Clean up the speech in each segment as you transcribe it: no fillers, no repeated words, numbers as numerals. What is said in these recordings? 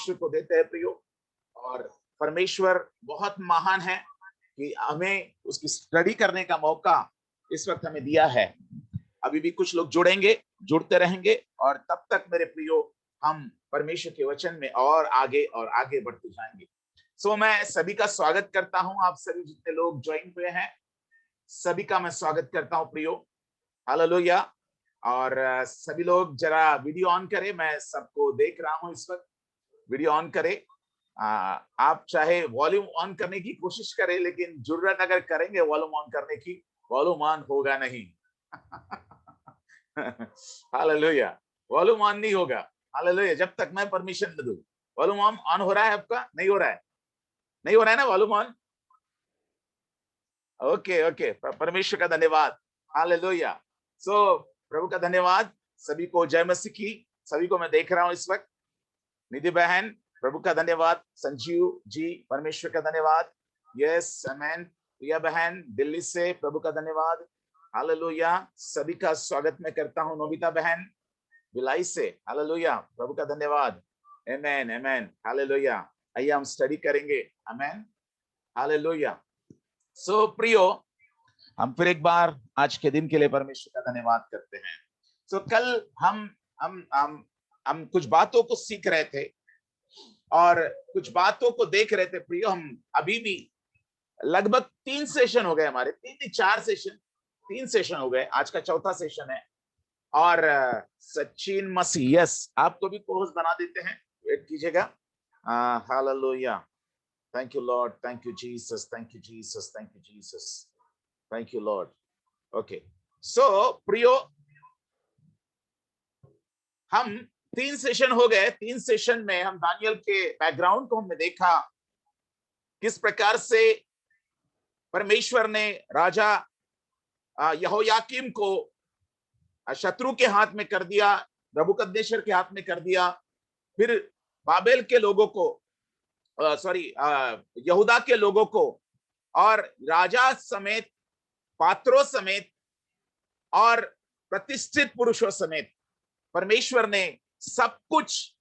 परमेश्वर को देते हैं प्रियो। और परमेश्वर बहुत महान है कि हमें उसकी स्टडी करने का मौका इस वक्त हमें दिया है। अभी भी कुछ लोग जुड़ते रहेंगे और तब तक मेरे प्रियो हम परमेश्वर के वचन में और आगे बढ़ते जाएंगे। सो मैं सभी का स्वागत करता हूं। आप सभी जितने लोग ज्वाइन हुए हैं सभी का मैं स्वागत करता हूं प्रियो। हालेलुया। और सभी लोग जरा वीडियो ऑन करें। मैं सबको देख रहा हूं इस वक्त। वीडियो ऑन करें। आप चाहे वॉल्यूम ऑन करने की कोशिश करें, लेकिन जरूरत अगर करेंगे वॉल्यूम ऑन करने की, वॉल्यूम ऑन होगा नहीं। हालेलुया। वॉल्यूम ऑन नहीं होगा। हालेलुया। जब तक मैं परमिशन न दूं। वॉल्यूम ऑन हो रहा है आपका? नहीं हो रहा है? नहीं हो रहा है ना वॉल्यूम ऑन? ओके ओके, परमेश्वर का धन्यवाद। हालेलुया। सो प्रभु का धन्यवाद। सभी को जय मसीह की। सभी को मैं देख रहा हूं इस वक्त। निधि बहन प्रभु का धन्यवाद। संजीव जी परमेश्वर का धन्यवाद। Yes amen. प्रिया बहन दिल्ली से प्रभु का धन्यवाद। हालेलुया। सभी का स्वागत मैं करता हूं। नोबिता बहन भिलाई से, हालेलुया, प्रभु का धन्यवाद। आमेन आमेन। हालेलुया। आइए हम स्टडी करेंगे। आमेन। हालेलुया। सो प्रियो, हम फिर एक बार आज के दिन के लिए परमेश्वर का धन्यवाद करते हैं। सो कल हम कुछ बातों को सीख रहे थे और कुछ बातों को देख रहे थे प्रियो। हम अभी भी लगभग 3 सेशन हो गए हमारे, 3 सेशन हो गए। आज का चौथा सेशन है। और सचिन मसीह, यस, आपको भी कोर्स बना देते हैं, वेट कीजिएगा। Hallelujah. Thank you lord, thank you Jesus, thank you Jesus, thank you Jesus, thank you lord. Okay, so प्रियो, हम 3 सेशन हो गए। 3 सेशन में हम दानियल के बैकग्राउंड को हमने देखा, किस प्रकार से परमेश्वर ने राजा यहोयाकीम को शत्रु के हाथ में कर दिया, नबूकदनेस्सर के हाथ में कर दिया। फिर बाबेल के लोगों को, यहूदा के लोगों को और राजा समेत, पात्रों समेत और प्रतिष्ठित पुरुषों समेत परमेश्वर ने सब कुछ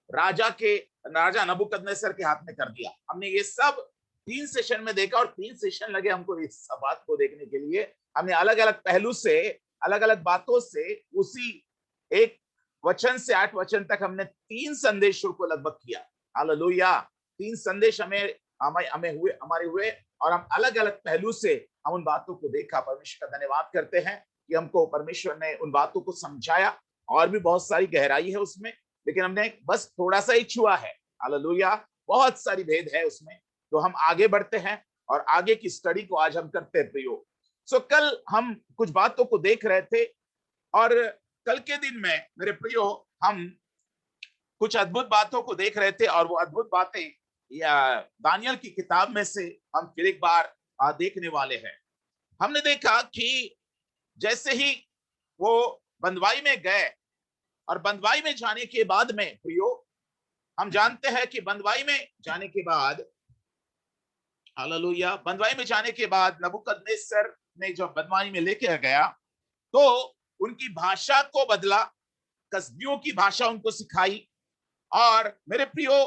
राजा नबूकदनेस्सर के हाथ में कर दिया। हमने ये सब 3 सेशन में देखा और 3 सेशन लगे हमको इस सब बात को देखने के लिए। हमने अलग अलग पहलू से, अलग अलग बातों से, उसी एक वचन से 8 वचन तक हमने 3 संदेशों को लगभग किया। हालेलुया। 3 संदेश हमें हुए और हम अलग अलग पहलू से हम उन बातों को देखा। परमेश्वर का धन्यवाद करते हैं कि हमको परमेश्वर ने उन बातों को समझाया। और भी बहुत सारी गहराई है उसमें, लेकिन हमने बस थोड़ा सा ही छुआ है। हालेलुया। बहुत सारी भेद है उसमें। तो हम आगे बढ़ते हैं और आगे की स्टडी को आज हम करते हैं प्रियो। सो कल हम कुछ बातों को देख रहे थे और कल के दिन में मेरे प्रियो हम कुछ अद्भुत बातों को देख रहे थे। और वो अद्भुत बातें या दानियल की किताब में से हम फिर एक बार देखने वाले हैं। हमने देखा कि जैसे ही वो बंदवाई में गए और बंदवाई में जाने के बाद में प्रियो, हम जानते हैं कि बंदवाई में जाने के बाद, हालेलुया, बंदवाई में जाने के बाद नबूकदनेस्सर ने जो बंदवाई में लेके गया तो उनकी भाषा को बदला, कसदियों की भाषा उनको सिखाई। और मेरे प्रियो,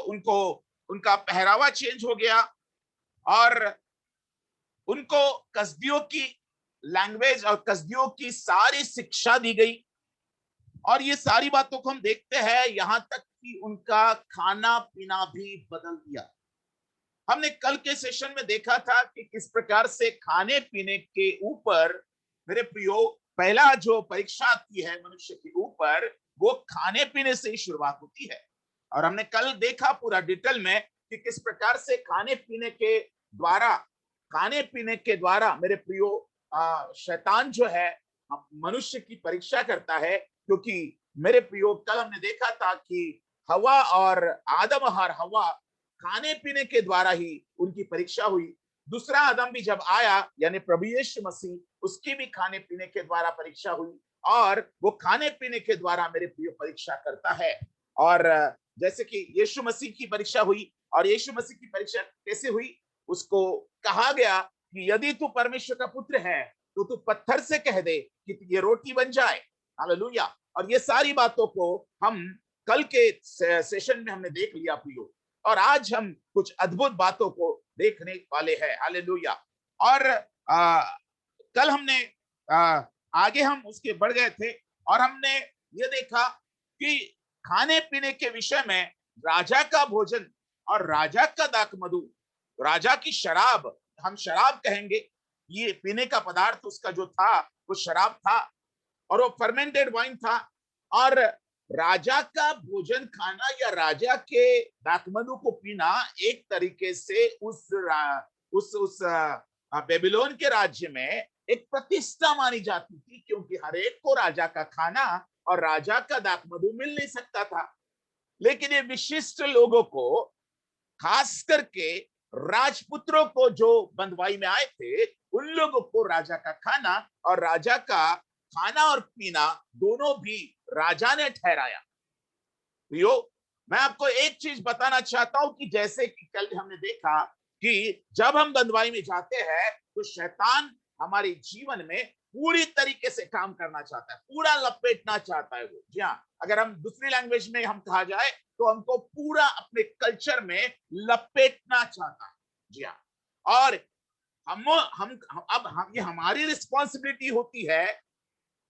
उनका पहरावा चेंज हो गया और उनको कसदियों की लैंग्वेज और कसदियों की सारी शिक्षा दी गई। और ये सारी बातों को हम देखते हैं, यहां तक कि उनका खाना पीना भी बदल दिया। हमने कल के सेशन में देखा था कि किस प्रकार से खाने पीने के ऊपर मेरे प्रियो पहला जो परीक्षा आती है मनुष्य के ऊपर, वो खाने पीने से ही शुरुआत होती है। और हमने कल देखा पूरा डिटेल में कि किस प्रकार से खाने पीने के द्वारा मेरे प्रियो शैतान जो है मनुष्य की परीक्षा करता है। क्योंकि मेरे प्रियो कल हमने देखा था कि हवा और आदम और हवा खाने पीने के द्वारा ही उनकी परीक्षा हुई। दूसरा आदम भी जब आया, यानी प्रभु यीशु मसीह, उसकी भी खाने पीने के द्वारा परीक्षा हुई। और वो खाने पीने के द्वारा मेरे प्रियो परीक्षा करता है। और जैसे कि यीशु मसीह की परीक्षा हुई, और यीशु मसीह की परीक्षा कैसे हुई? उसको कहा गया कि यदि तू परमेश्वर का पुत्र है तो तू पत्थर से कह दे कि ये रोटी बन जाए। हालेलुया। और ये सारी बातों को हम कल के सेशन में हमने देख लिया प्रियो, और आज हम कुछ अद्भुत बातों को देखने वाले हैं। हालेलुया। और कल हमने आगे हम उसके बढ़ गए थे और हमने ये देखा कि खाने पीने के विषय में राजा का भोजन और राजा का दाख मधु, राजा की शराब, हम शराब कहेंगे, ये पीने का पदार्थ उसका जो था वो शराब था और वो फर्मेंटेड वाइन था। और राजा का भोजन खाना या राजा के दाखमधु को पीना एक तरीके से उस बेबीलोन के राज्य में एक प्रतिष्ठा मानी जाती थी, क्योंकि हर एक को राजा का खाना और राजा का दाखमधु मिल नहीं सकता था। लेकिन ये विशिष्ट लोगों को, खास करके राजपुत्रों को जो बंधुआई में आए थे, उन लोगों को राजा का खाना और राजा का खाना और पीना दोनों भी राजा ने ठहराया। प्रियो, मैं आपको एक चीज बताना चाहता हूं कि जैसे कि कल हमने देखा कि जब हम बंधुआई में जाते हैं तो शैतान हमारे जीवन में पूरी तरीके से काम करना चाहता है, पूरा लपेटना चाहता है वो। जी हाँ, अगर हम दूसरी लैंग्वेज में हम कहा जाए तो हमको पूरा अपने कल्चर में लपेटना चाहता है। जी हाँ, और हम ये हमारी रिस्पॉन्सिबिलिटी होती है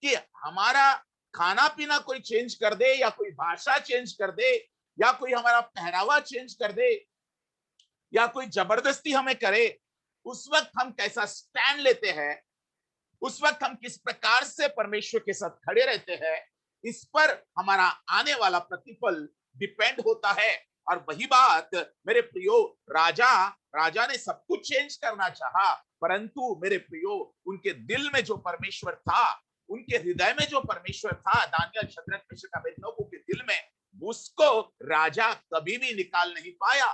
कि हमारा खाना पीना कोई चेंज कर दे, या कोई भाषा चेंज कर दे, या कोई हमारा पहनावा चेंज कर दे, या कोई जबरदस्ती हमें करे। उस वक्त हम कैसा स्टैंड लेते हैं, उस वक्त हम किस प्रकार से परमेश्वर के साथ खड़े रहते हैं, इस पर हमारा आने वाला प्रतिफल डिपेंड होता है। और वही बात मेरे प्रियो, राजा ने सब कुछ चेंज करना चाहा, परंतु मेरे प्रियो, उनके दिल में जो परमेश्वर था, उनके हृदय में जो परमेश्वर था, दानियल, शद्रक, मेशक, अबेदनगो के दिल में, उसको राजा कभी भी निकाल नहीं पाया।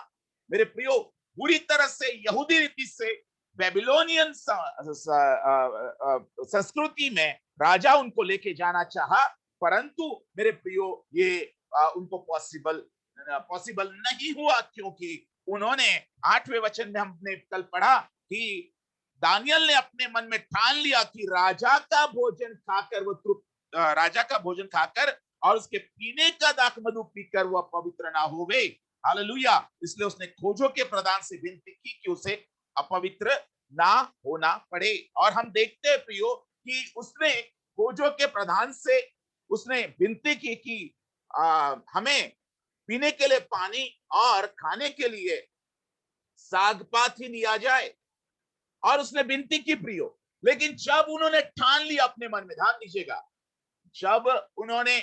मेरे प्रियो, पूरी तरह से यहूदी रीति से बेबीलोनियन संस्कृति में राजा उनको लेके जाना चाहा, परंतु मेरे प्रियो ये उनको पॉसिबल नहीं हुआ, क्योंकि उन्होंने 8वें वचन में हमने कल पढ़ा कि दानियल ने अपने मन में ठान लिया कि राजा का भोजन खाकर वो तृप्त, राजा का भोजन खाकर और उसके पीने का दाखमधु पीकर वो अपवित्र ना होवे। हालेलुया। इसलिए उसने खोजों के प्रधान से विनती की कि उसे अपवित्र ना होना पड़े। और हम देखते हैं प्रियो कि उसने खोजों के प्रधान से उसने विनती की कि हमें पीने के लिए पानी और खाने के लिए साग पात ही दिया जाए, और उसने विनती की प्रियो। लेकिन जब उन्होंने ठान लिया अपने मन में, ध्यान दीजिएगा, जब उन्होंने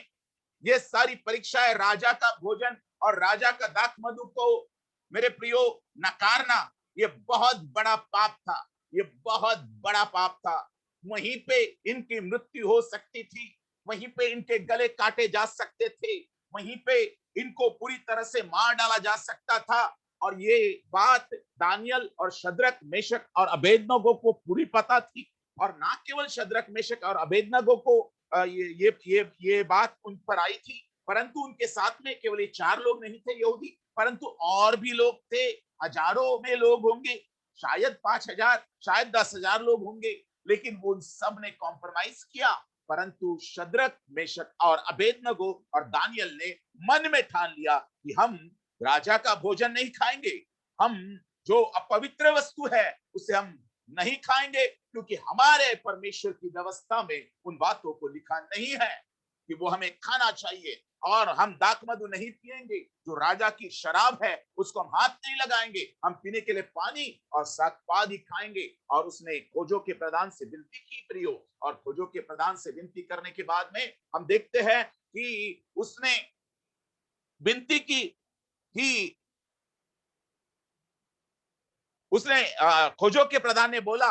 ये सारी परीक्षाएं, राजा का भोजन और राजा का दाखमधु को मेरे प्रियो नकारना, ये बहुत बड़ा पाप था, ये बहुत बड़ा पाप था। वहीं पे इनकी मृत्यु हो सकती थी, वहीं पे इनके गले काटे जा सकते थे, वहीं पे इनको पूरी तरह से मार डाला जा सकता था। और ये बात दानियल और शद्रक, मेशक और अबेदनगो को पूरी पता थी। और ना केवल शद्रक, मेशक और अबेदनगो को ये बात उन पर आई थी, परंतु उनके साथ में केवल ये 4 लोग नहीं थे यहूदी, परंतु और भी लोग थे। हजारों में लोग होंगे, शायद 5,000, शायद 10,000 लोग होंगे। लेकिन वो उन सब ने कॉम्प्रोमाइज किया, परंतु शद्रक, मेशक और अबेदनगो और दानियल ने मन में ठान लिया कि हम राजा का भोजन नहीं खाएंगे, हम जो अपवित्र वस्तु है उसे हम नहीं खाएंगे, क्योंकि हमारे परमेश्वर की व्यवस्था में उन बातों को लिखा नहीं है कि वो हमें खाना चाहिए। और हम दाखमधु नहीं पिएंगे, जो राजा की शराब है उसको हम हाथ नहीं लगाएंगे, हम पीने के लिए पानी और साग-पात ही खाएंगे। और उसने खोजों के प्रधान से विनती की प्रियो, और खोजों के प्रधान से विनती करने के बाद में हम देखते हैं कि उसने विनती की कि उसने खोजों के प्रधान ने बोला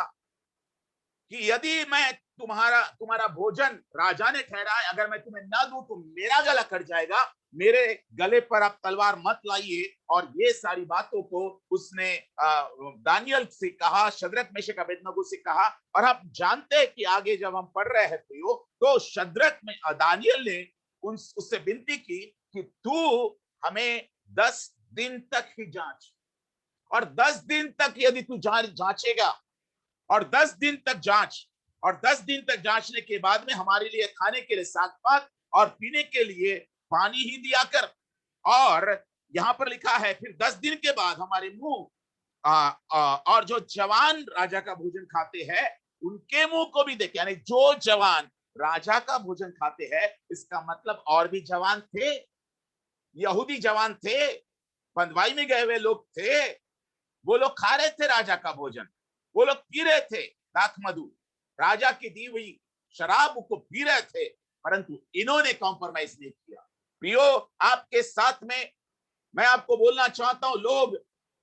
कि यदि मैं तुम्हारा भोजन राजा ने ठहराए, अगर मैं तुम्हें ना दूं तो मेरा गला कट जाएगा, मेरे गले पर आप तलवार मत लाइए। और ये सारी बातों को उसने दानियल से कहा, शद्रक, मेशक, अबेदनगो से कहा। और आप जानते हैं कि आगे जब हम पढ़ रहे हैं तो शद्रक में दानियल ने उससे विनती की कि तू हमें 10 दिन तक ही जांच, और 10 दिन तक यदि तू जांचेगा, और 10 दिन तक जांच, और 10 दिन तक जांचने के बाद में हमारे लिए खाने के लिए साग पात और पीने के लिए पानी ही दिया कर। और यहाँ पर लिखा है फिर 10 दिन के बाद हमारे मुंह और जो जवान राजा का भोजन खाते हैं उनके मुंह को भी देखे, यानी जो जवान राजा का भोजन खाते हैं, इसका मतलब और भी जवान थे, यहूदी जवान थे, बंधुआई में गए हुए लोग थे, वो लोग खा रहे थे राजा का भोजन, वो लोग पी रहे थे दाख मधु, राजा की दी हुई शराब को पी रहे थे, परंतु इन्होंने कॉम्प्रोमाइज नहीं किया। प्रियो, आपके साथ में मैं आपको बोलना चाहता हूं, लोग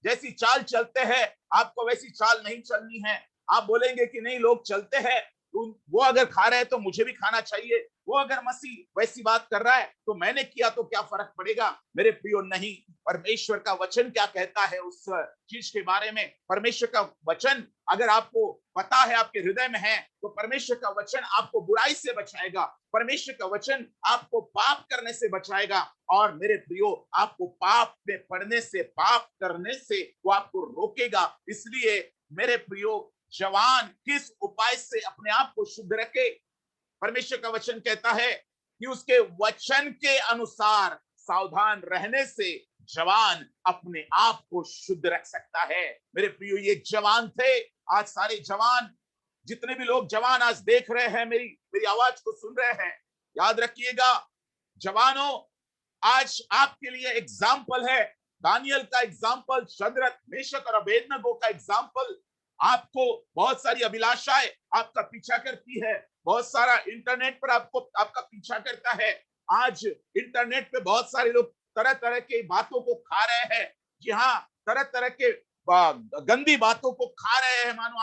जैसी चाल चलते हैं आपको वैसी चाल नहीं चलनी है। आप बोलेंगे कि नहीं लोग चलते हैं, वो अगर खा रहे हैं तो मुझे भी खाना चाहिए, वो अगर मसीह वैसी बात कर रहा है तो मैंने किया तो क्या फर्क पड़ेगा। मेरे प्रियो, नहीं, परमेश्वर का वचन क्या कहता है उस चीज के बारे में। परमेश्वर का वचन अगर आपको पता है, आपके हृदय में है, तो परमेश्वर का वचन आपको बुराई से बचाएगा, परमेश्वर का वचन आपको पाप करने से बचाएगा। और मेरे प्रियो, आपको पाप में पड़ने से, पाप करने से वो आपको रोकेगा। इसलिए मेरे प्रियो, जवान किस उपाय से अपने आप को शुद्ध रखे। परमेश्वर का वचन कहता है कि उसके वचन के अनुसार सावधान रहने से जवान अपने आप को शुद्ध रख सकता है। मेरे प्रियो, ये जवान थे। आज सारे जवान, जितने भी लोग जवान आज देख रहे हैं, मेरी आवाज को सुन रहे हैं, याद रखिएगा जवानों, आज आपके लिए एग्जाम्पल है। दानियल का एग्जाम्पल, शद्रक, मेशक और अबेदनगो का एग्जाम्पल। आपको बहुत सारी अभिलाषाएं आपका पीछा करती है, बहुत सारा इंटरनेट पर आपका पीछा करता है। आज इंटरनेट पे बहुत सारे लोग तरह तरह के बातों को खा रहे हैं, जी हाँ, तरह तरह के गंदी बातों को खा रहे हैं, मानो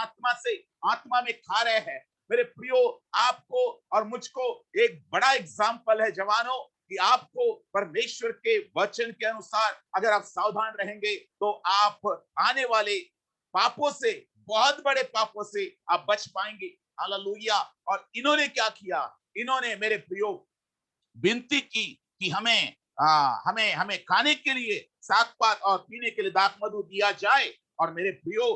आत्मा में खा रहे हैं। मेरे प्रियो, आपको और मुझको एक बड़ा एग्जाम्पल है जवानों, कि आपको परमेश्वर के वचन के अनुसार अगर आप सावधान रहेंगे तो आप आने वाले पापों से, बहुत बड़े पापों से आप बच पाएंगे। हालेलुया। और इन्होंने क्या किया, इन्होंने मेरे प्रियो विनती की कि हमें हमें खाने के लिए साग पात और पीने के लिए दाख मधु दिया जाए। और मेरे प्रियो,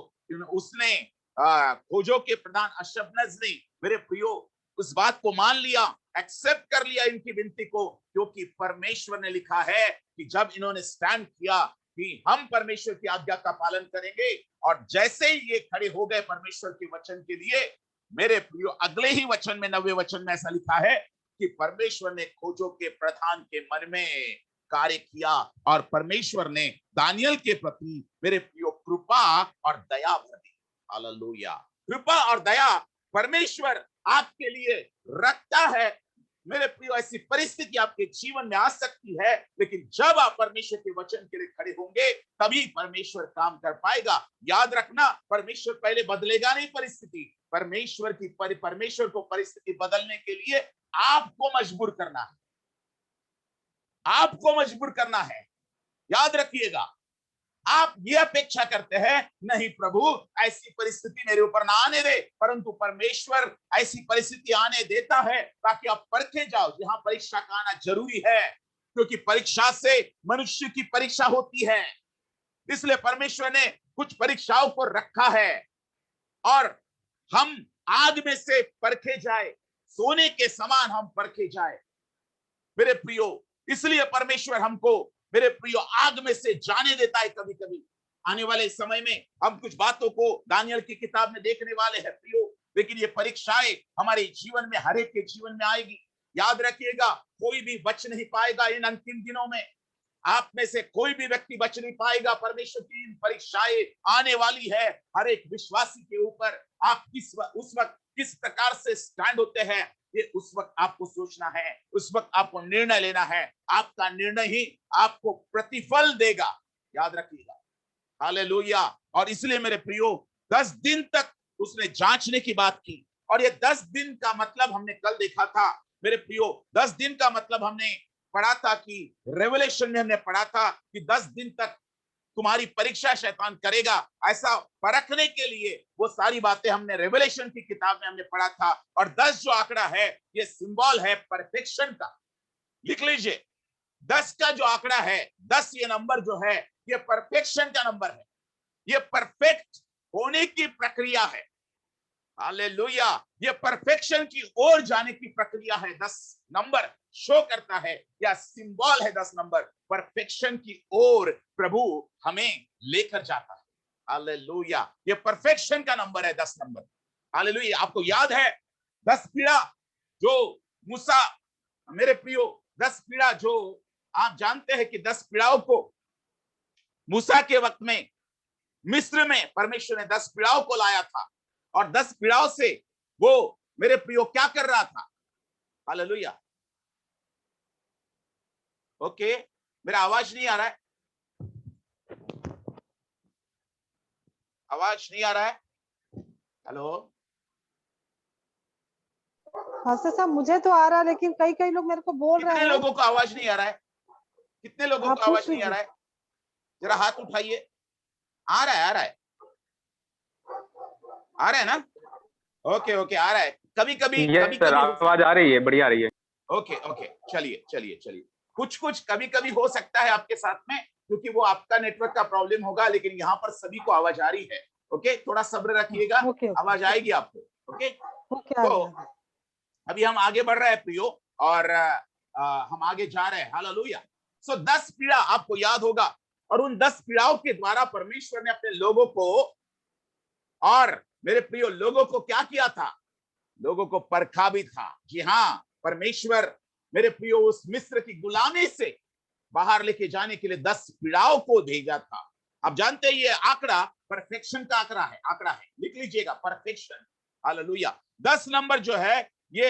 उसने खोजों के प्रधान अशबनज ने, मेरे प्रियो, उस बात को मान लिया, एक्सेप्ट कर लिया इनकी विनती को, क्योंकि परमेश्वर ने लिखा है कि जब इन्होंने स्टैंड किया कि हम परमेश्वर की आज्ञा का पालन करेंगे, और जैसे ही ये खड़े हो गए परमेश्वर के वचन के लिए, मेरे प्रियो, अगले ही वचन में, 90वें वचन में ऐसा लिखा है कि परमेश्वर ने खोजों के प्रधान के मन में कार्य किया, और परमेश्वर ने दानियल के प्रति, मेरे प्रियो, कृपा और दया भर दी। हालेलुया। कृपा और दया परमेश्वर आपके लिए रखता है। मेरे प्रियो, ऐसी परिस्थिति आपके जीवन में आ सकती है, लेकिन जब आप परमेश्वर के वचन के लिए खड़े होंगे तभी परमेश्वर काम कर पाएगा। याद रखना, परमेश्वर पहले बदलेगा नहीं परिस्थिति, परमेश्वर को परिस्थिति बदलने के लिए आपको मजबूर करना है, आपको मजबूर करना है। याद रखिएगा, आप ये अपेक्षा करते हैं, नहीं प्रभु ऐसी परिस्थिति मेरे ऊपर ना आने दे, परंतु परमेश्वर ऐसी परिस्थिति आने देता है ताकि आप परखे जाओ। यहाँ परीक्षा का आना जरूरी है, क्योंकि परीक्षा से मनुष्य की परीक्षा होती है। इसलिए परमेश्वर ने कुछ परीक्षाओं को रखा है, और हम आग में से परखे जाए, सोने के समान हम परखे जाए। मेरे प्रियो, इसलिए परमेश्वर हमको, मेरे प्रियो, आग में से जाने देता है कभी कभी। आने वाले समय में हम कुछ बातों को दानियल की किताब में देखने वाले हैं प्रियो, लेकिन ये परीक्षाएं हमारे जीवन में, हर एक के जीवन में आएगी। याद रखिएगा, कोई भी बच नहीं पाएगा इन अंतिम दिनों में, आप में से कोई भी व्यक्ति बच नहीं पाएगा। परमेश्वर की इन परीक्षाएं आने वाली है हर एक विश्वासी के ऊपर। आप उस वक्त किस प्रकार से स्टैंड होते हैं, ये उस वक्त आपको सोचना है, उस वक्त आपको निर्णय लेना है। आपका निर्णय ही आपको प्रतिफल देगा, याद रखिएगा। हालेलुया। और इसलिए मेरे प्रियो, 10 दिन तक उसने जांचने की बात की, और ये 10 दिन का मतलब हमने कल देखा था। मेरे प्रियो, 10 दिन का मतलब हमने पढ़ा था कि रेवलेशन में हमने पढ़ा था कि 10 दिन तक तुम्हारी परीक्षा शैतान करेगा। ऐसा परखने के लिए वो सारी बातें हमने रेवलेशन की किताब में हमने पढ़ा था। और 10 जो आंकड़ा है, ये सिंबल है परफेक्शन का। लिख लीजिए, 10 का जो आंकड़ा है, 10 ये नंबर जो है, ये परफेक्शन का नंबर है, ये परफेक्ट होने की प्रक्रिया है। हालेलुया। ये परफेक्शन की ओर जाने की प्रक्रिया है 10। नंबर शो करता है या सिंबल है 10 नंबर परफेक्शन की ओर प्रभु हमें लेकर जाता है। हालेलुया, ये परफेक्शन का नंबर है 10 नंबर। हालेलुया, आपको याद है 10 पीड़ा जो मूसा, मेरे प्रियो 10 पीड़ा जो आप जानते हैं कि 10 पीड़ाओं को मूसा के वक्त में मिस्र में परमेश्वर ने 10 पीड़ाओं को लाया था और 10 पीड़ाओं से वो मेरे प्रियो क्या कर रहा था। हालेलुया, ओके, मेरा आवाज नहीं आ रहा है, आवाज नहीं आ रहा है, हेलो। साहब मुझे तो आ रहा है, लेकिन कई कई लोग मेरे को बोल रहे कितने हैं। लोगों को आवाज नहीं आ रहा है? कितने लोगों को आवाज नहीं आ रहा है? जरा हाथ उठाइए। आ रहा है, आ रहा है, आ रहा है ना? ओके ओके, आ रहा है। कभी कभी कभी कभी आवाज आ रही है, बढ़िया आ रही है। ओके ओके, चलिए चलिए चलिए। कुछ कुछ कभी कभी हो सकता है आपके साथ में, क्योंकि वो आपका नेटवर्क का प्रॉब्लम होगा, लेकिन यहाँ पर सभी को आवाज आ रही है। ओके, थोड़ा सब्र रखिएगा, आवाज आएगी आपको। ओके, तो अभी हम आगे बढ़ रहे हैं प्रियो, और हम आगे जा रहे हैं। हालेलुया। सो 10 पीड़ा आपको याद होगा, और उन 10 पीड़ाओं के द्वारा परमेश्वर ने अपने लोगों को, और मेरे प्रियो लोगों को क्या किया था? लोगों को परखा भी था। जी हाँ, परमेश्वर मेरे प्रियो उस मिस्र की गुलामी से बाहर लेके जाने के लिए 10 पीड़ाओं को भेजा था। आप जानते हैं ये आंकड़ा परफेक्शन का आंकड़ा है, लिख लीजिएगा, परफेक्शन। हालेलुया। 10 नंबर जो है ये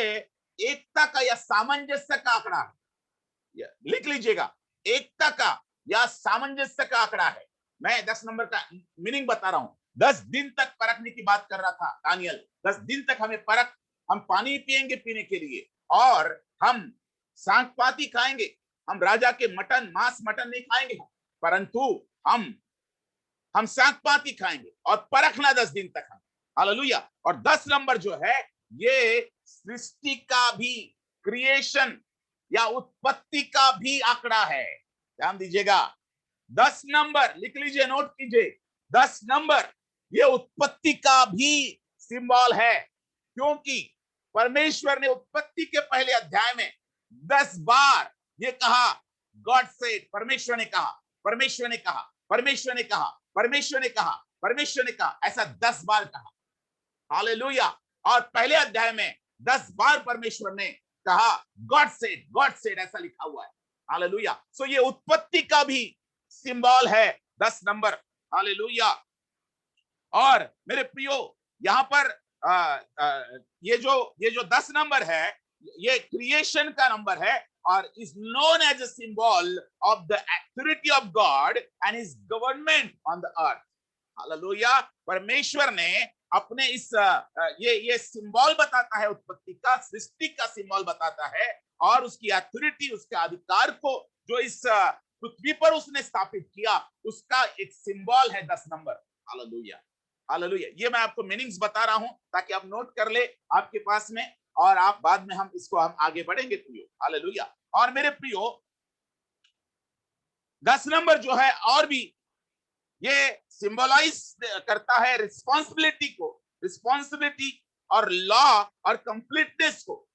एकता का या सामंजस्य का आंकड़ा है, लिख लीजिएगा, एकता का या सामंजस्य का आंकड़ा है। मैं 10 नंबर का मीनिंग बता रहा हूं। 10 दिन तक परखने की बात कर रहा था दानियल। 10 दिन तक हमें परख, हम पानी पिएंगे पीने के लिए, और हम सांखपाती खाएंगे। हम राजा के मांस मटन नहीं खाएंगे, परंतु हम सांखपाती खाएंगे और परखना 10 दिन तक हम। हालेलुया। और 10 नंबर जो है ये सृष्टि का भी, क्रिएशन या उत्पत्ति का भी आंकड़ा है। ध्यान दीजिएगा, 10 नंबर लिख लीजिए, नोट कीजिए, 10 नंबर ये उत्पत्ति का भी सिंबल है, क्योंकि परमेश्वर ने उत्पत्ति के पहले अध्याय में 10 बार ये कहा, गॉड सेड, परमेश्वर ने कहा, परमेश्वर ने कहा, परमेश्वर ने कहा, परमेश्वर ने कहा, परमेश्वर ने कहा, ऐसा 10 बार कहा। हालेलुया। और पहले अध्याय में 10 बार परमेश्वर ने कहा गॉड सेड, ऐसा लिखा हुआ है। हालेलुया। सो ये उत्पत्ति का भी सिंबल है 10 नंबर। हालेलुया। और मेरे प्रियो यहां पर ये जो 10 नंबर है ये क्रिएशन का नंबर है, और is known as a symbol of the authority of God and his government on the earth. Hallelujah. परमेश्वर ने अपने इस ये सिंबल बताता है उत्पत्ति का, सृष्टि का सिंबल बताता है, और उसकी अथॉरिटी, उसके अधिकार को जो इस पृथ्वी पर उसने स्थापित किया, उसका एक सिंबल है 10 नंबर। Hallelujah, hallelujah. ये मैं आपको मीनिंग्स बता रहा हूं ताकि आप नोट कर ले आपके पास में, और आप बाद में हम आगे बढ़ेंगे प्रियो। हालेलुया। और मेरे प्रियो 10 नंबर जो है और भी ये सिंबलाइज करता है रिस्पॉन्सिबिलिटी को, रिस्पॉन्सिबिलिटी और लॉ और कंप्लीटनेस को,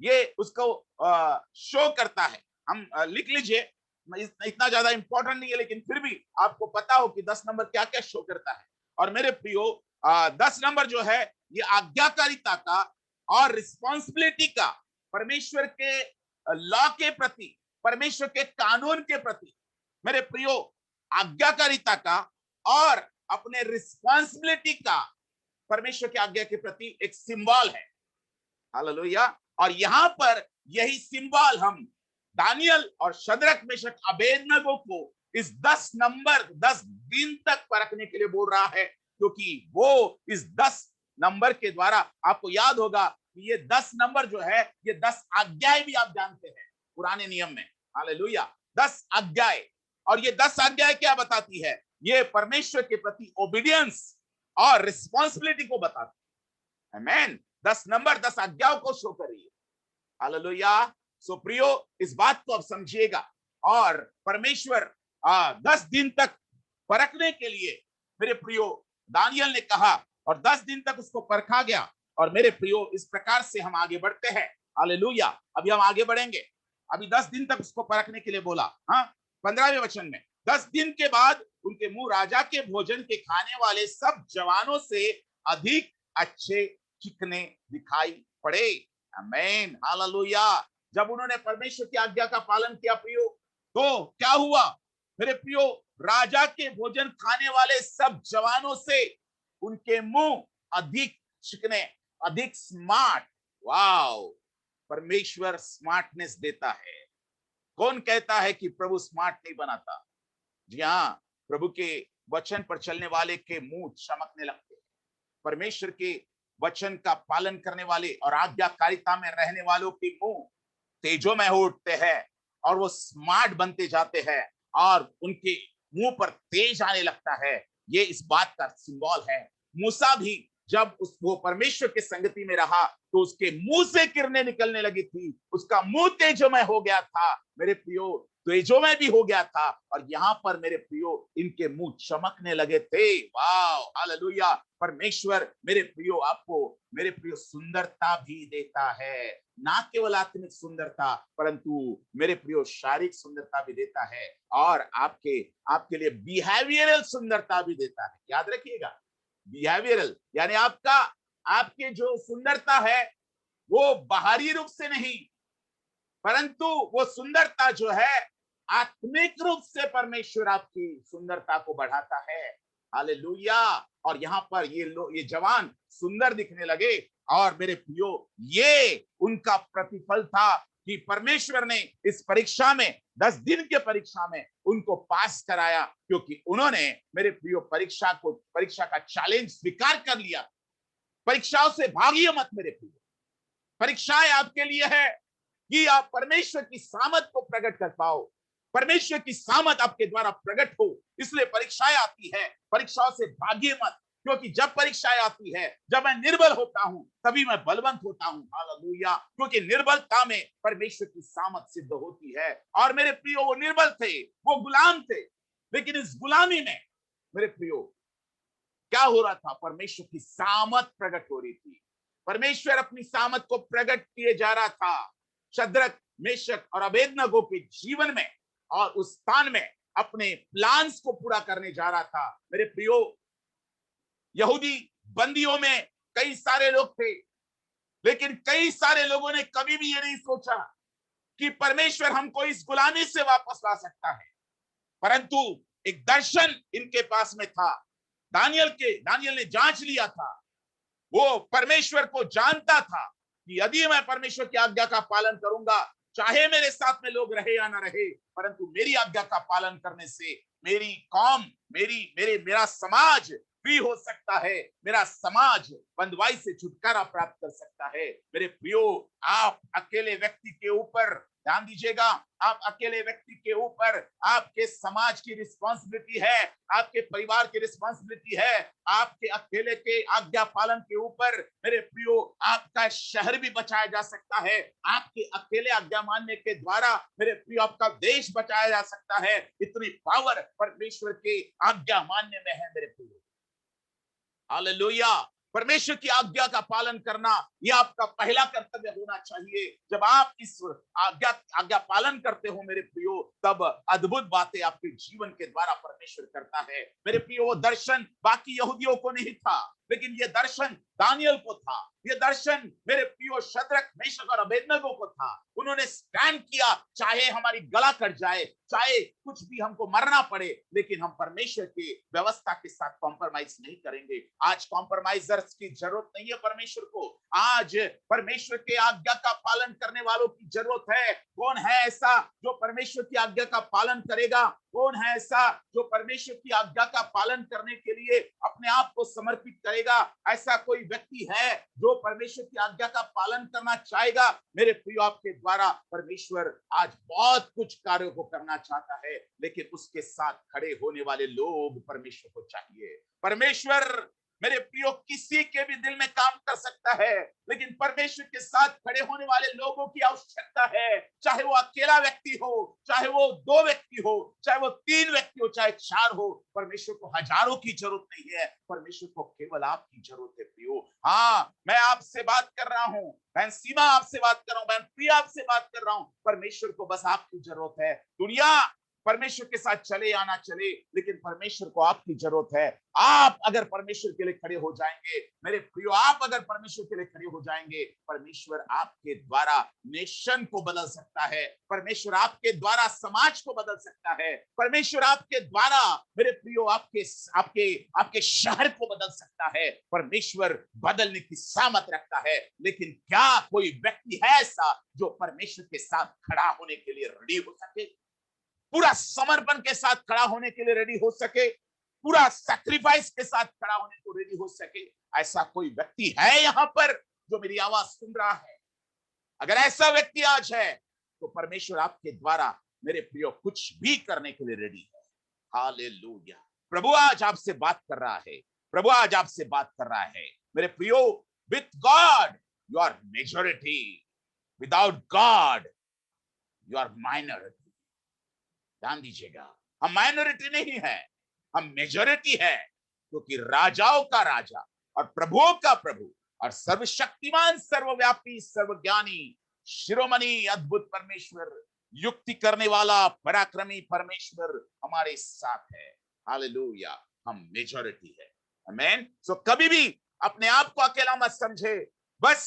ये उसको शो करता है। हम लिख लीजिए, इतना ज्यादा इंपॉर्टेंट नहीं है, लेकिन फिर भी आपको पता हो कि 10 नंबर क्या क्या शो करता है। और मेरे प्रियो 10 नंबर जो है ये आज्ञाकारिता का और रिस्पॉन्सिबिलिटी का, परमेश्वर के लॉ के प्रति, परमेश्वर के कानून के प्रति, मेरे प्रियो आज्ञाकारिता का और अपने रिस्पॉन्सिबिलिटी का परमेश्वर की आज्ञा के प्रति एक सिंबल है। हालेलुया। और यहां पर यही सिंबल हम दानियल और शद्रक मेशक अबेदनगो को इस 10 नंबर 10 दिन तक परखने के लिए बोल रहा है, क्योंकि वो इस 10 नंबर के द्वारा, आपको याद होगा कि ये 10 नंबर जो है ये 10 आज्ञाएं भी आप जानते हैं पुराने नियम में। हालेलुया, 10 आज्ञाएं। और ये 10 आज्ञाएं क्या बताती है? ये परमेश्वर के प्रति ओबीडियंस और रिस्पॉन्सिबिलिटी को बताती है। आमीन। 10 नंबर 10 आज्ञाओं को शो कर रही है। हालेलुया। सो प्रियो इस बात को आप समझिएगा, और परमेश्वर 10 दिन तक परखने के लिए मेरे प्रियो दानियल ने कहा, और 10 दिन तक उसको परखा गया। और मेरे प्रियो इस प्रकार से हम आगे बढ़ते हैं। हालेलुया। अभी हम आगे बढ़ेंगे। अभी 10 दिन तक उसको परखने के लिए बोला। हाँ, 15वें वचन में 10 दिन के बाद उनके मुंह राजा के भोजन के खाने वाले सब जवानों से अधिक अच्छे चिकने दिखाई पड़े। आमीन, हालेलुया। जब उन्होंने परमेश्वर की आज्ञा का पालन किया प्रियो, तो क्या हुआ मेरे प्रियो? राजा के भोजन खाने वाले सब जवानों से उनके मुंह अधिक चिकने, अधिक स्मार्ट। वाओ, परमेश्वर स्मार्टनेस देता है। कौन कहता है कि प्रभु स्मार्ट नहीं बनाता? जी हाँ, प्रभु के वचन पर चलने वाले के मुंह चमकने लगते हैं। परमेश्वर के वचन का पालन करने वाले और आज्ञाकारिता में रहने वालों के मुंह तेजोमय हो उठते हैं और वो स्मार्ट बनते जाते हैं और उनके मुंह पर तेज आने लगता है। ये इस बात का सिंबल है। मूसा भी जब वो परमेश्वर के संगति में रहा तो उसके मुंह से किरणें निकलने लगी थी, उसका मुंह तेजोमय हो गया था मेरे प्रियो, तेजोमय भी हो गया था। और यहाँ पर मेरे प्रियो इनके मुंह चमकने लगे थे। वाह, हालेलुया। परमेश्वर मेरे प्रियो आपको मेरे प्रियो सुंदरता भी देता है, ना केवल आत्मिक सुंदरता परंतु मेरे प्रियो शारीरिक सुंदरता भी देता है और आपके आपके लिए बिहेवियरल सुंदरता भी देता है। याद रखिएगा, बिहेवियरल यानी आपका आपके जो सुंदरता है वो बाहरी रूप से नहीं, परंतु वो सुंदरता जो है आत्मिक रूप से परमेश्वर आपकी सुंदरता को बढ़ाता है। हालेलुया। और यहाँ पर ये जवान सुंदर दिखने लगे और मेरे प्रियो ये उनका प्रतिफल था कि परमेश्वर ने इस परीक्षा में 10 दिन के परीक्षा में उनको पास कराया, क्योंकि उन्होंने मेरे प्रियो परीक्षा का चैलेंज स्वीकार कर लिया। परीक्षाओं से भागिए मत मेरे प्रियो। परीक्षाएं आपके लिए है कि आप परमेश्वर की सामर्थ को प्रकट कर पाओ, परमेश्वर की सामर्थ आपके द्वारा प्रकट हो, इसलिए परीक्षाएं आती है। परीक्षाओं से भागिए मत, क्योंकि जब परीक्षाएं आती है, जब मैं निर्बल होता हूं तभी मैं बलवंत होता हूं। हालेलुया। क्योंकि निर्बलता में परमेश्वर की सामर्थ सिद्ध होती है। और मेरे प्रियो वो निर्बल थे, वो गुलाम थे, लेकिन इस गुलामी में मेरे प्रियो क्या हो रहा था? परमेश्वर की सामर्थ प्रकट हो रही थी। परमेश्वर अपनी सामर्थ को प्रकट किए जा रहा था शद्रक, मेशक और अबेदनगो के जीवन में, और उस स्थान में अपने प्लान्स को पूरा करने जा रहा था। मेरे प्रियो, यहूदी बंदियों में कई सारे लोग थे, लेकिन कई सारे लोगों ने कभी भी ये नहीं सोचा कि परमेश्वर हमको इस गुलामी से वापस ला सकता है। परंतु एक दर्शन इनके पास में था। दानियल ने जांच लिया था। वो परमेश्वर को जानता था कि यदि मैं परमेश्वर की आज्ञा का पालन करूंगा, चाहे मेरे साथ में लोग रहे या ना रहे, परंतु मेरी आज्ञा का पालन करने से मेरी कौम, मेरा समाज फ्री हो सकता है, मेरा समाज बंधुआई से छुटकारा प्राप्त कर सकता है। मेरे प्रियो, आप अकेले व्यक्ति के ऊपर ध्यान दीजिएगा, आप अकेले व्यक्ति के ऊपर आपके समाज की रिस्पॉन्सिबिलिटी है, आपके परिवार की रिस्पॉन्सिबिलिटी है, आपके अकेले के आज्ञा पालन के ऊपर मेरे प्रियो आपका शहर भी बचाया जा सकता है। आपके अकेले आज्ञा मानने के द्वारा मेरे प्रियो आपका देश बचाया जा सकता है। इतनी पावर परमेश्वर के आज्ञा मानने में है मेरे प्रियो। हालेलुया। परमेश्वर की आज्ञा का पालन करना यह आपका पहला कर्तव्य होना चाहिए। जब आप इस आज्ञा पालन करते हो मेरे प्रियो, तब अद्भुत बातें आपके जीवन के द्वारा परमेश्वर करता है। मेरे प्रियो, वो दर्शन बाकी यहूदियों को नहीं था, लेकिन ये दर्शन दानियल को था। ये दर्शन मेरे प्रियो शद्रक, मेशक और अबेदनगो को था। उन्होंने स्टैंड किया, चाहे हमारी गला कट जाए, चाहे कुछ भी हमको मरना पड़े, लेकिन हम परमेश्वर की व्यवस्था के साथ कॉम्प्रोमाइज नहीं करेंगे। आज कॉम्प्रोमाइजर्स की जरूरत नहीं है परमेश्वर को। आज परमेश्वर के आज्ञा का पालन करने वालों की जरूरत है। कौन है ऐसा जो परमेश्वर की आज्ञा का पालन करेगा? कौन है ऐसा जो परमेश्वर की आज्ञा का पालन करने के लिए अपने आप को समर्पित करेगा? ऐसा कोई व्यक्ति है जो परमेश्वर की आज्ञा का पालन करना चाहेगा? मेरे प्रियो, आपके द्वारा परमेश्वर आज बहुत कुछ कार्यों को करना चाहता है, लेकिन उसके साथ खड़े होने वाले लोग परमेश्वर को चाहिए। परमेश्वर मेरे प्रियो, किसी के भी दिल में काम कर सकता है, लेकिन परमेश्वर के साथ खड़े होने वाले लोगों की आवश्यकता है। चाहे वो अकेला व्यक्ति हो, चाहे वो 2 व्यक्ति हो, चाहे वो 3 व्यक्ति हो, चाहे 4 हो, परमेश्वर को हजारों की जरूरत नहीं है, परमेश्वर को केवल आपकी जरूरत है प्रियो। हाँ, मैं आपसे बात कर रहा हूं, बहन सीमा आपसे बात कर रहा हूं, बहन प्रिया आपसे बात कर रहा हूं, परमेश्वर को बस आपकी जरूरत है। दुनिया परमेश्वर के साथ चले या ना चले, लेकिन परमेश्वर को आपकी जरूरत है। आप अगर परमेश्वर के लिए खड़े हो जाएंगे, मेरे प्रियो, आप अगर परमेश्वर के लिए खड़े हो जाएंगे, परमेश्वर आपके द्वारा नेशन को बदल सकता है, परमेश्वर आपके द्वारा समाज को बदल सकता है, परमेश्वर आपके द्वारा मेरे प्रियो आपके आपके आपके शहर को बदल सकता है। परमेश्वर बदलने की सामर्थ रखता है। लेकिन क्या कोई व्यक्ति है ऐसा जो परमेश्वर के साथ खड़ा होने के लिए रेडी हो सके, पूरा समर्पण के साथ खड़ा होने के लिए रेडी हो सके, पूरा सैक्रिफाइस के साथ खड़ा होने को रेडी हो सके? ऐसा कोई व्यक्ति है यहाँ पर जो मेरी आवाज सुन रहा है? अगर ऐसा व्यक्ति आज है, तो परमेश्वर आपके द्वारा मेरे प्रियो कुछ भी करने के लिए रेडी है। हालेलुया। प्रभु आज आपसे बात कर रहा है, प्रभु आज आपसे बात कर रहा है मेरे प्रियो। With God you are majority, without God you are minority. ध्यान दीजिएगा, हम माइनॉरिटी नहीं है, हम मेजॉरिटी है, क्योंकि राजाओं का राजा और प्रभुओं का प्रभु और सर्वशक्तिमान, सर्वव्यापी, सर्वज्ञानी, शिरोमणि, अद्भुत परमेश्वर, युक्ति करने वाला, पराक्रमी परमेश्वर हमारे साथ है। हालेलुया। हम मेजॉरिटी है। आमीन। सो कभी भी अपने आप को अकेला मत समझे। बस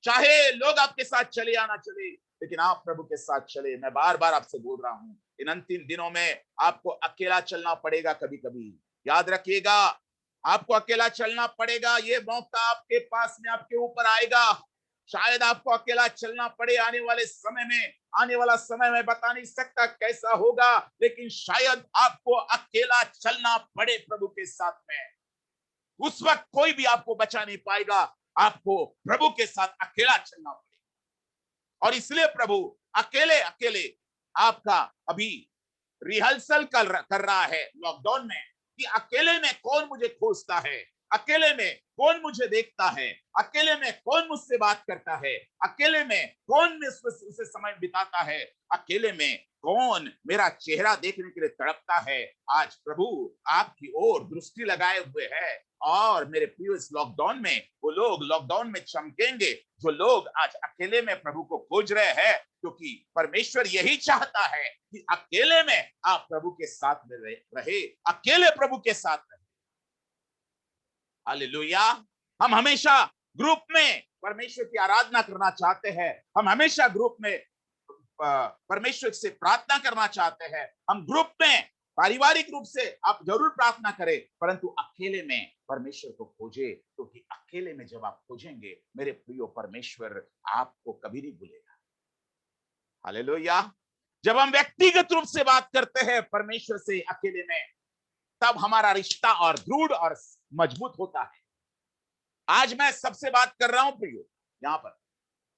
चाहे लोग आपके साथ चले या ना चले, लेकिन आप प्रभु के साथ चले। मैं बार बार आपसे बोल रहा हूं, इन अंतिम दिनों में आपको अकेला चलना पड़ेगा। कभी कभी याद रखिएगा, आपको अकेला चलना पड़ेगा। ये मौका आपके पास में आपके ऊपर आएगा। शायद आपको अकेला चलना पड़े आने वाले समय में। आने वाला समय में बता नहीं सकता कैसा होगा, लेकिन शायद आपको अकेला चलना पड़े प्रभु के साथ में। उस वक्त कोई भी आपको बचा नहीं पाएगा। आपको प्रभु के साथ अकेला चलना पड़ेगा। और इसलिए प्रभु अकेले अकेले आपका अभी रिहर्सल कर रहा है लॉकडाउन में, कि अकेले में कौन मुझे खोजता है, अकेले में कौन मुझे देखता है, अकेले में कौन मुझसे बात करता है, अकेले में कौन मुझसे समय बिताता है, अकेले में कौन मेरा चेहरा देखने के लिए तड़पता है। आज प्रभु आपकी ओर दृष्टि लगाए हुए है। और मेरे प्रिय, इस लॉकडाउन में वो लोग लॉकडाउन में चमकेंगे जो लोग आज अकेले में प्रभु को खोज रहे हैं, क्योंकि परमेश्वर यही चाहता है कि अकेले में आप प्रभु के साथ में रहे, अकेले प्रभु के साथ रहे। हालेलुया। हम हमेशा ग्रुप में परमेश्वर की आराधना करना चाहते हैं, हम हमेशा ग्रुप में परमेश्वर से प्रार्थना करना चाहते हैं, हम ग्रुप में पारिवारिक रूप से आप जरूर प्रार्थना करें, परंतु अकेले में परमेश्वर को खोजे, क्योंकि अकेले में जब आप खोजेंगे मेरे प्रियो, परमेश्वर आपको कभी नहीं भूलेगा। हालेलुया। जब हम व्यक्तिगत रूप से बात करते हैं परमेश्वर से अकेले में, तब हमारा रिश्ता और दृढ़ और मजबूत होता है। आज मैं सबसे बात कर रहा हूं प्रियो, यहां पर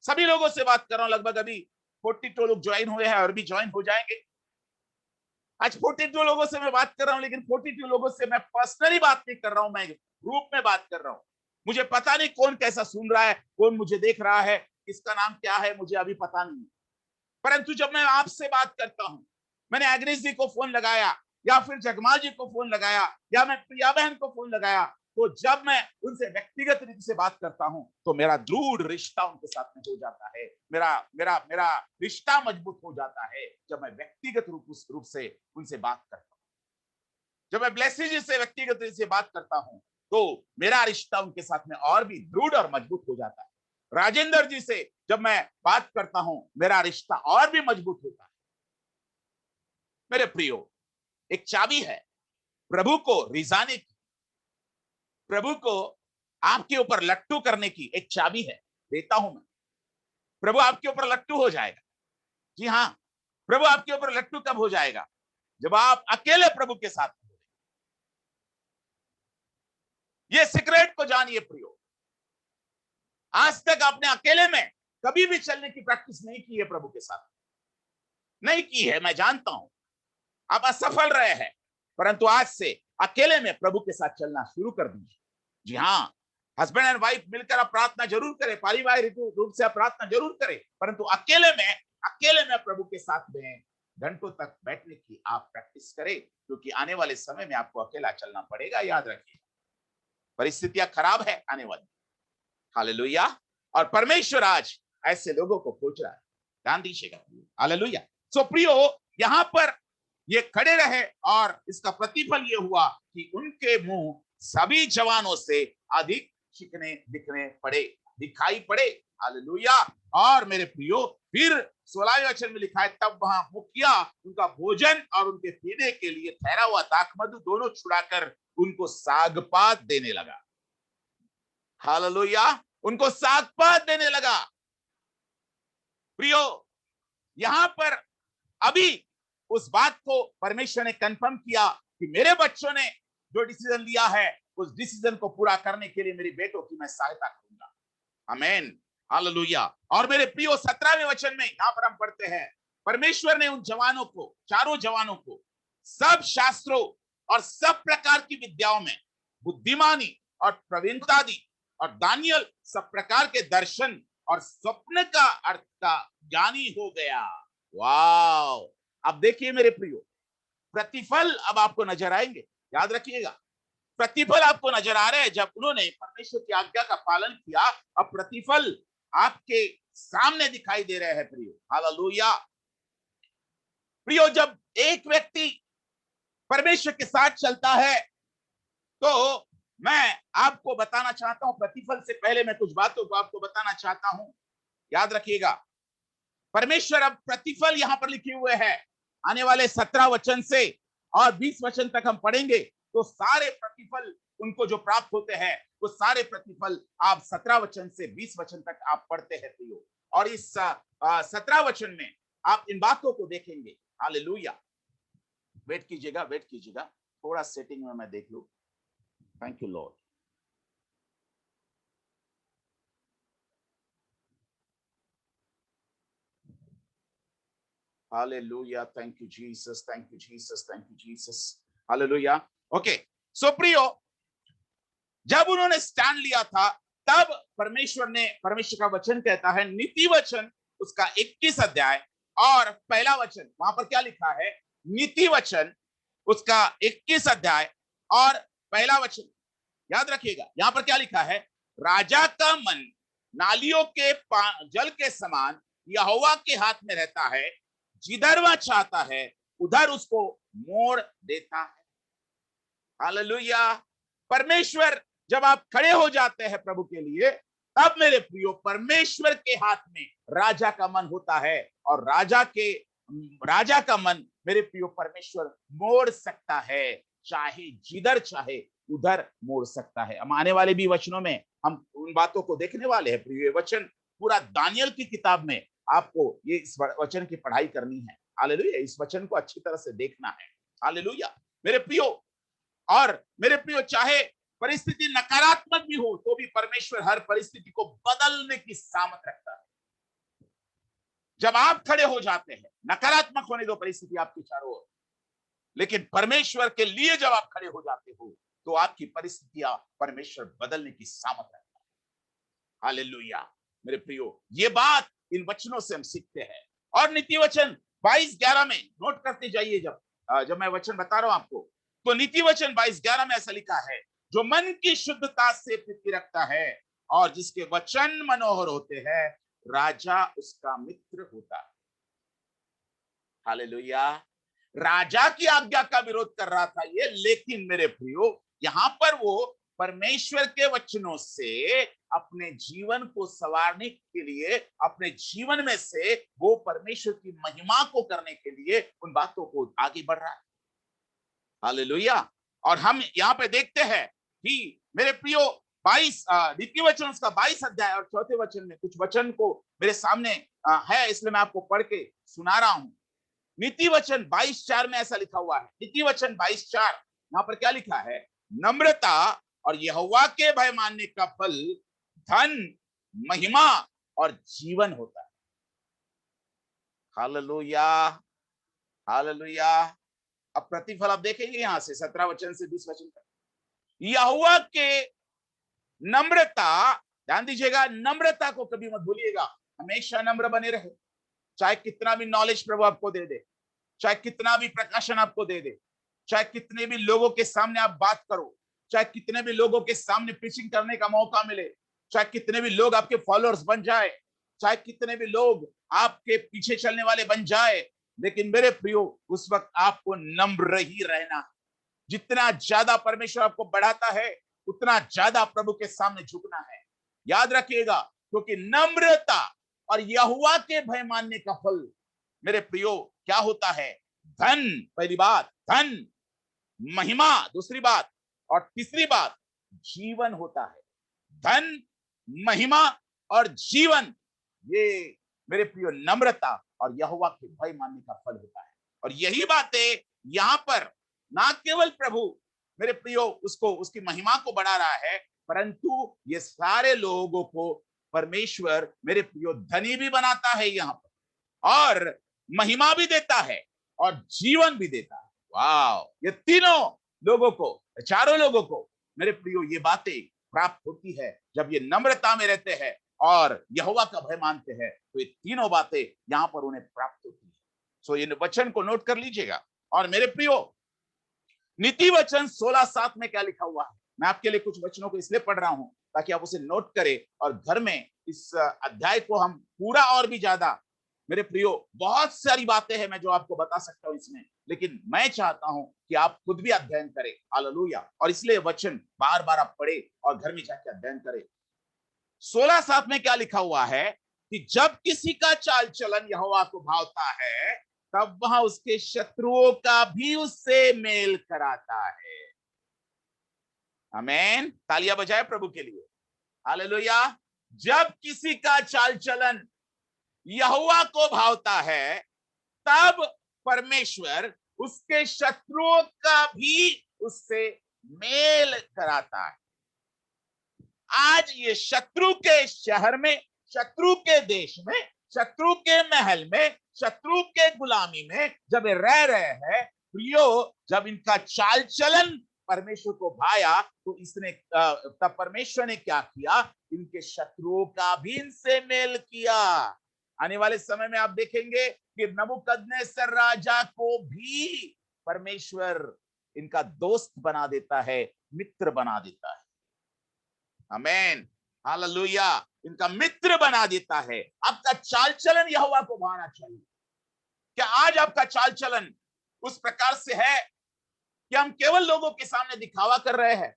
सभी लोगों से बात कर रहा हूं। लगभग अभी 42 लोग ज्वाइन हुए हैं और भी ज्वाइन हो जाएंगे। आज 42 लोगों से मैं बात कर रहा हूं, लेकिन 42 लोगों से मैं पर्सनली बात नहीं कर रहा हूं, मैं ग्रुप में बात कर रहा हूं। मुझे पता नहीं कौन कैसा सुन रहा है, कौन मुझे देख रहा है, किसका नाम क्या है, मुझे अभी पता नहीं। परंतु जब मैं आपसे बात करता हूं, मैंने अग्निश जी को फोन लगाया, या फिर जगमाल जी को फोन लगाया, या मैं प्रिया बहन को फोन लगाया, तो जब मैं उनसे व्यक्तिगत रीति से बात करता हूं, तो मेरा दृढ़ रिश्ता उनके साथ में हो जाता है। मेरा मेरा मेरा रिश्ता मजबूत हो जाता है जब मैं व्यक्तिगत रूप से उनसे बात करता हूं। जब मैं ब्लेसिंग जी से व्यक्तिगत रीति से बात करता हूं, तो मेरा रिश्ता उनके साथ में और भी दृढ़ और मजबूत हो जाता है। राजेंद्र जी से जब मैं बात करता हूं, मेरा रिश्ता और भी मजबूत होता है। मेरे प्रियो, एक चाबी है प्रभु को रिझाने की, प्रभु को आपके ऊपर लट्टू करने की एक चाबी है, देता हूं मैं। प्रभु आपके ऊपर लट्टू हो जाएगा। जी हां, प्रभु आपके ऊपर लट्टू कब हो जाएगा? जब आप अकेले प्रभु के साथ हो। ये सीक्रेट को जानिए प्रियो। आज तक आपने अकेले में कभी भी चलने की प्रैक्टिस नहीं की है, प्रभु के साथ नहीं की है, मैं जानता हूं आप असफल रहे हैं, परंतु आज से अकेले में प्रभु के साथ चलना शुरू कर दीजिए। जी हाँ, हस्बैंड एंड वाइफ मिलकर आप प्रार्थना जरूर करें, पारिवारिक रूप से आप प्रार्थना जरूर करें, परंतु अकेले में प्रभु के साथ में घंटों तक बैठने की आप प्रैक्टिस करें, क्योंकि आने वाले समय में आपको अकेला चलना पड़ेगा। याद रखिए, परिस्थितियां खराब है आने वाली। हालेलुया। और परमेश्वर आज ऐसे लोगों को खोज रहा है, ध्यान दीजिएगा। हालेलुया। सो प्रियो, यहां पर ये खड़े रहे और इसका प्रतिफल ये हुआ कि उनके मुंह सभी जवानों से अधिक चिकने दिखाई पड़े। हालेलुया। और मेरे प्रियो, फिर 16वें वचन में लिखा है, तब वहां मुखिया उनका भोजन और उनके पीने के लिए ठहरा हुआ दाखमधु दोनों छुड़ाकर उनको सागपात देने लगा। हालेलुया। उनको सागपात देने लगा। प्रियो, यहां पर अभी उस बात को परमेश्वर ने कंफर्म किया कि मेरे बच्चों ने जो डिसीजन लिया है, उस डिसीजन को पूरा करने के लिए मेरी बेटों की मैं सहायता करूंगा। आमीन। हालेलुया। और मेरे प्रियो, 17वें वचन में यहां पर हम पढ़ते हैं, परमेश्वर ने उन जवानों को, चारों जवानों को, सब शास्त्रों और सब प्रकार की विद्याओं में बुद्धिमानी और प्रवीणता दी, और दानियल सब प्रकार के दर्शन और स्वप्न का अर्थ का ज्ञानी हो गया। वाह! अब देखिए मेरे प्रियो, प्रतिफल अब आपको नजर आएंगे। याद रखिएगा, प्रतिफल आपको नजर आ रहे हैं जब उन्होंने परमेश्वर की आज्ञा का पालन किया। अब प्रतिफल आपके सामने दिखाई दे रहे हैं प्रियो। हालेलुया। प्रियो, जब एक व्यक्ति परमेश्वर के साथ चलता है, तो मैं आपको बताना चाहता हूं, प्रतिफल से पहले मैं कुछ बातों को आपको बताना चाहता हूं। याद रखिएगा, परमेश्वर अब प्रतिफल यहां पर लिखे हुए हैं। आने वाले 17 वचन से और 20 वचन तक हम पढ़ेंगे, तो सारे प्रतिफल उनको जो प्राप्त होते हैं, वो सारे प्रतिफल आप 17 वचन से 20 वचन तक आप पढ़ते हैं प्रियो। और इस 17 वचन में आप इन बातों को देखेंगे। हालेलुया। वेट कीजिएगा, थोड़ा सेटिंग में मैं देख लूं। Thank you lord. Hallelujah. Thank you Jesus, thank you Jesus, thank you Jesus. Hallelujah. Okay, so प्रियो, जब उन्होंने स्टैंड लिया था, तब परमेश्वर का वचन कहता है, नीति वचन उसका 21 अध्याय और पहला वचन, वहां पर क्या लिखा है? नीति वचन उसका 21 अध्याय और पहला वचन। याद रखिएगा, यहां पर क्या लिखा है? राजा का मन नालियों के जल के समान यहोवा के हाथ में रहता है, जिधर वह चाहता है उधर उसको मोड़ देता है। हालेलुया। परमेश्वर, जब आप खड़े हो जाते हैं प्रभु के लिए, तब मेरे प्रियो, परमेश्वर के हाथ में राजा का मन होता है, और राजा का मन मेरे प्रियो परमेश्वर मोड़ सकता है, चाहे जिधर चाहे उधर मोड़ सकता है। हम आने वाले भी वचनों में हम उन बातों को देखने वाले हैं प्रियो। वचन पूरा दानियल की किताब में आपको ये इस वचन की पढ़ाई करनी है। हालेलुया। इस वचन को अच्छी तरह से देखना है। हालेलुया मेरे प्रियो। और मेरे प्रियो, चाहे परिस्थिति नकारात्मक भी हो, तो भी परमेश्वर हर परिस्थिति को बदलने की सामर्थ रखता है। जब आप खड़े हो जाते हैं, नकारात्मक होने दो परिस्थिति आपके चारों ओर, लेकिन परमेश्वर के लिए जब आप खड़े हो जाते हो, तो आपकी परिस्थितियां परमेश्वर बदलने की सामर्थ रखता है। हालेलुया मेरे प्रियो, ये बात इन वचनों से हम सीखते हैं। और नीति वचन 22:11 में नोट करते जाइए, जब मैं वचन बता रहा हूं आपको, तो नीति वचन 22:11 में ऐसा लिखा है, जो मन की शुद्धता से प्रीति रखता है और जिसके वचन मनोहर होते हैं, राजा उसका मित्र होता है। हालेलुया। राजा की आज्ञा का विरोध कर रहा था ये, लेकिन मेरे प्रियो, यहां पर वो परमेश्वर के वचनों से अपने जीवन को संवारने के लिए, अपने जीवन में से वो परमेश्वर की महिमा को करने के लिए उन बातों को आगे बढ़ रहा है। हालेलुया। और हम यहाँ पे देखते हैं कि मेरे प्रियो, 22 नीति वचन उसका 22 अध्याय और चौथे वचन में, कुछ वचन को मेरे सामने है, इसलिए मैं आपको पढ़ के सुना रहा हूं। नीति वचन 22:4 में ऐसा लिखा हुआ है। नीति वचन 22:4, यहाँ पर क्या लिखा है? नम्रता और यहोवा के भय मानने का फल धन, महिमा और जीवन होता है। हालेलुया। हालेलुया। अब प्रतिफल आप देखेंगे यहां से 17 वचन से 20 वचन तक। यहोवा के नम्रता, ध्यान दीजिएगा, नम्रता को कभी मत भूलिएगा। हमेशा नम्र बने रहे। चाहे कितना भी नॉलेज प्रभु आपको दे दे, चाहे कितना भी प्रकाशन आपको दे दे, चाहे कितने भी लोगों के सामने आप बात करो, चाहे कितने भी लोगों के सामने प्रीचिंग करने का मौका मिले, चाहे कितने भी लोग आपके फॉलोअर्स बन जाए, चाहे कितने भी लोग आपके पीछे चलने वाले बन जाए, लेकिन मेरे प्रियो उस वक्त आपको नम्र ही रहना है। जितना ज्यादा परमेश्वर आपको बढ़ाता है उतना ज्यादा प्रभु के सामने झुकना है। याद रखिएगा, क्योंकि नम्रता और यहोवा के भय मानने का फल मेरे प्रियो क्या होता है? धन, पहली बात धन, महिमा दूसरी बात, और तीसरी बात जीवन होता है। धन, महिमा और जीवन, ये मेरे प्रियो नम्रता और यहोवा के भय मानने का फल होता है। और यही बातें यहां पर ना केवल प्रभु मेरे प्रियो उसको उसकी महिमा को बढ़ा रहा है, परंतु ये सारे लोगों को परमेश्वर मेरे प्रियो धनी भी बनाता है यहां पर, और महिमा भी देता है और जीवन भी देता है। वाह, ये तीनों लोगों को, चारों लोगों को मेरे प्रियो ये बातें प्राप्त होती है जब ये नम्रता में रहते हैं और यहोवा का भय मानते हैं। तो ये तीनों बातें यहां पर उन्हें प्राप्त होती है। सो ये वचन को नोट कर लीजिएगा। और मेरे प्रियो नीति वचन 16:7 में क्या लिखा हुआ है, मैं आपके लिए कुछ वचनों को इसलिए पढ़ रहा हूं ताकि आप उसे नोट करें और घर में इस अध्याय को हम पूरा और भी ज्यादा, मेरे प्रियो बहुत सारी बातें हैं मैं जो आपको बता सकता हूं इसमें, लेकिन मैं चाहता हूं कि आप खुद भी अध्ययन करें। हालेलुया। और इसलिए वचन बार बार आप पढ़े और घर में जाकर अध्ययन करें। 16:7 में क्या लिखा हुआ है कि जब किसी का चाल चलन यहोवा को भावता है तब वह उसके शत्रुओं का भी उससे मेल कराता है। आमीन। तालियां बजाए प्रभु के लिए। हालेलुया। जब किसी का चाल चलन यहोवा को भावता है तब परमेश्वर उसके शत्रुओं का भी उससे मेल कराता है। आज ये शत्रु के शहर में, शत्रु के देश में, शत्रु के महल में, शत्रु के गुलामी में जब रह रहे हैं प्रियो, जब इनका चाल चलन परमेश्वर को भाया तो इसने तब परमेश्वर ने क्या किया? इनके शत्रुओं का भी इनसे मेल किया। आने वाले समय में आप देखेंगे कि नबूकदनेस्सर राजा को भी परमेश्वर इनका दोस्त बना देता है, मित्र बना देता है। आमीन। हालेलुया। इनका मित्र बना देता है। आपका चाल चलन यहोवा को भाना चाहिए। क्या आज आपका चाल चलन उस प्रकार से है कि हम केवल लोगों के सामने दिखावा कर रहे हैं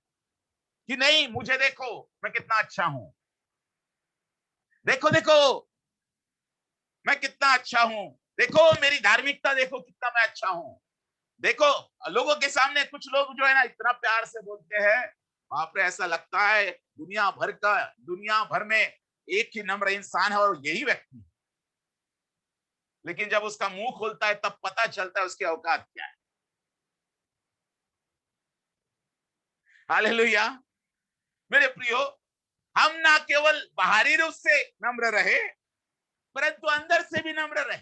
कि नहीं, मुझे देखो मैं कितना अच्छा हूं, देखो देखो मैं कितना अच्छा हूं, देखो मेरी धार्मिकता, देखो कितना मैं अच्छा हूं, देखो। लोगों के सामने कुछ लोग जो है ना इतना प्यार से बोलते हैं, वहां पर ऐसा लगता है दुनिया भर में एक ही नम्र इंसान है और यही व्यक्ति। लेकिन जब उसका मुंह खोलता है तब पता चलता है उसकी औकात क्या है। हालेलुया। मेरे प्रियो, हम ना केवल बाहरी रूप से नम्र रहे परंतु अंदर से भी नम्र रहे।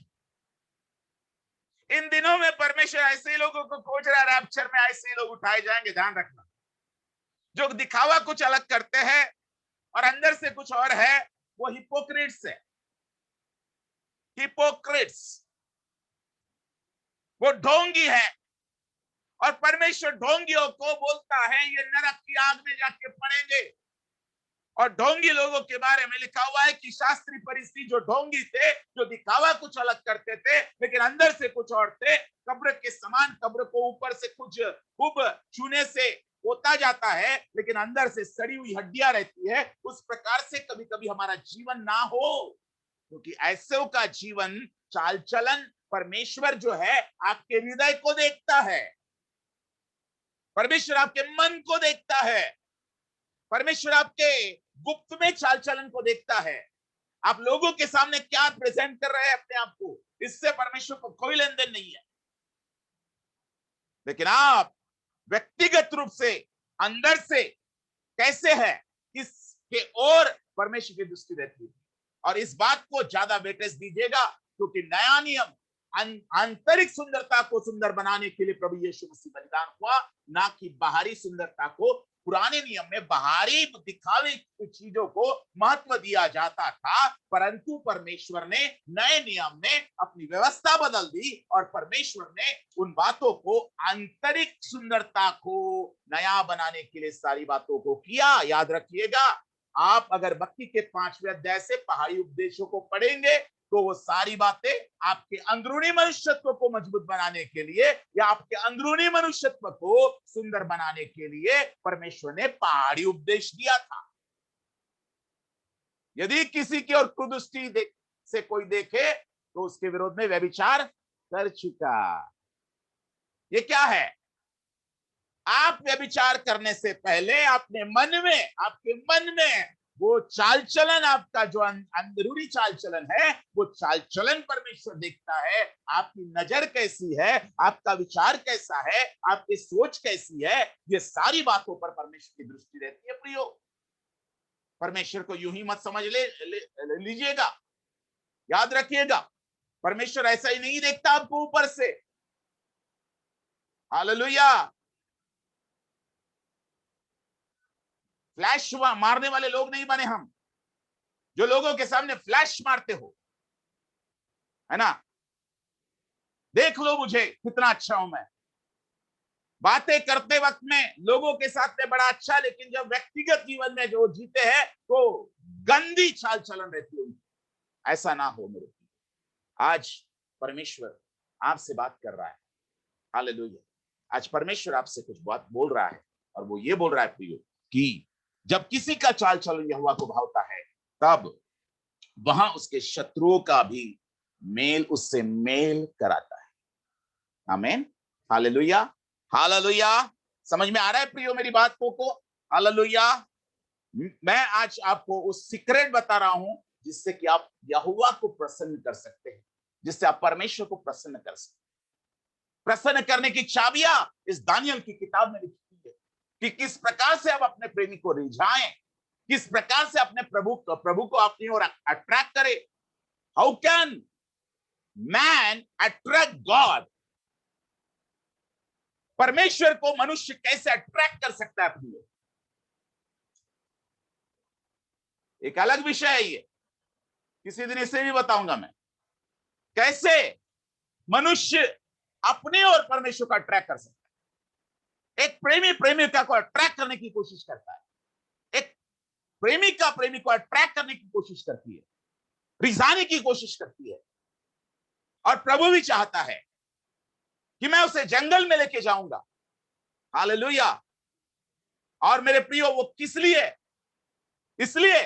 इन दिनों में परमेश्वर ऐसे ही लोगों को खोज रहा है, रैप्चर में ऐसे ही लोग उठाए जाएंगे, ध्यान रखना, जो दिखावा कुछ अलग करते हैं और अंदर से कुछ और है। वो हिपोक्रेट्स है, हिपोक्रेट्स, वो ढोंगी है। और परमेश्वर ढोंगियों को बोलता है ये नरक की आग में जाके पड़ेंगे। और ढोंगी लोगों के बारे में लिखा हुआ है कि शास्त्री फरीसी जो ढोंगी थे, जो दिखावा कुछ अलग करते थे लेकिन अंदर से कुछ और थे, कब्र के समान, कब्र को ऊपर से कुछ खूब चूने से पोता जाता है लेकिन अंदर से सड़ी हुई हड्डियां रहती है। उस प्रकार से कभी कभी हमारा जीवन ना हो, क्योंकि ऐसे का जीवन चाल चलन परमेश्वर जो है आपके हृदय को देखता है, परमेश्वर आपके मन को देखता है, परमेश्वर आपके गुप्त में चाल चलन को देखता है। आप लोगों के सामने क्या प्रेजेंट कर रहे हैं अपने आप को, इससे परमेश्वर को कोई लेन देन नहीं है। लेकिन आप व्यक्तिगत रूप से अंदर से कैसे है, इसके और परमेश्वर की दृष्टि रहती है। और इस बात को ज्यादा वेटेज दीजिएगा क्योंकि नया नियम आंतरिक सुंदरता को सुंदर बनाने के लिए प्रभु यीशु मसीह बलिदान हुआ, ना कि बाहरी सुंदरता को पुराने नियम में बाहरी दिखावे की चीजों को महत्व दिया जाता था, परंतु परमेश्वर ने नए नियम में अपनी व्यवस्था बदल दी और परमेश्वर ने उन बातों को आंतरिक सुंदरता को नया बनाने के लिए सारी बातों को किया। याद रखिएगा, आप अगर मत्ती के 5वें अध्याय से पहाड़ी उपदेशों को पढ़ेंगे तो वो सारी बातें आपके अंदरूनी मनुष्यत्व को मजबूत बनाने के लिए या आपके अंदरूनी मनुष्यत्व को सुंदर बनाने के लिए परमेश्वर ने पहाड़ी उपदेश दिया था। यदि किसी की और कुदृष्टि से कोई देखे तो उसके विरोध में व्यभिचार कर चुका। ये क्या है? आप व्यभिचार करने से पहले अपने मन में, आपके मन में वो चाल चलन, आपका जो अंदरूनी चाल चलन है, वो चाल चलन परमेश्वर देखता है। आपकी नजर कैसी है, आपका विचार कैसा है, आपकी सोच कैसी है, ये सारी बातों पर परमेश्वर की दृष्टि रहती है। प्रियो, परमेश्वर को यूं ही मत समझ लीजिएगा। याद रखिएगा, परमेश्वर ऐसा ही नहीं देखता आपको ऊपर से। हालेलुया। फ्लैश मारने वाले लोग नहीं बने हम, जो लोगों के सामने फ्लैश मारते हो, है ना। देख लो मुझे कितना अच्छा हूं मैं, बातें करते वक्त में लोगों के साथ में बड़ा अच्छा, लेकिन जब व्यक्तिगत जीवन में जो जीते हैं तो गंदी चाल चलन रहती है। ऐसा ना हो मेरे। आज परमेश्वर आपसे बात कर रहा है। हालेलुया। आज परमेश्वर आपसे कुछ बात बोल रहा है और वो ये बोल रहा है प्रियो कि जब किसी का चाल चलन यहोवा को भावता है, तब वहां उसके शत्रुओं का भी मेल उससे मेल कराता है। आमीन। हालेलुया। हालेलुया। समझ में आ रहा है प्रियो मेरी बातों को? हालेलुया। मैं आज आपको उस सीक्रेट बता रहा हूं जिससे कि आप यहोवा को प्रसन्न कर सकते हैं, जिससे आप परमेश्वर को प्रसन्न कर सकते हैं। प्रसन्न करने की चाबियां इस दानियल की किताब में लिखी है कि किस प्रकार से आप अपने प्रेमी को रिझाएं, किस प्रकार से अपने प्रभु को अपनी ओर अट्रैक्ट करें। How can man attract God? परमेश्वर को मनुष्य कैसे अट्रैक्ट कर सकता है अपनी ओर? एक अलग विषय है ये, किसी दिन इसे भी बताऊंगा मैं, कैसे मनुष्य अपनी ओर परमेश्वर को अट्रैक्ट कर सकता है। एक प्रेमी प्रेमिका को अट्रैक्ट करने की कोशिश करता है, एक प्रेमिका प्रेमी को अट्रैक्ट करने की कोशिश करती है, रिझाने की कोशिश करती है। और प्रभु भी चाहता है कि मैं उसे जंगल में लेके जाऊंगा। हालेलुया। और मेरे प्रियो, वो किस लिए? इसलिए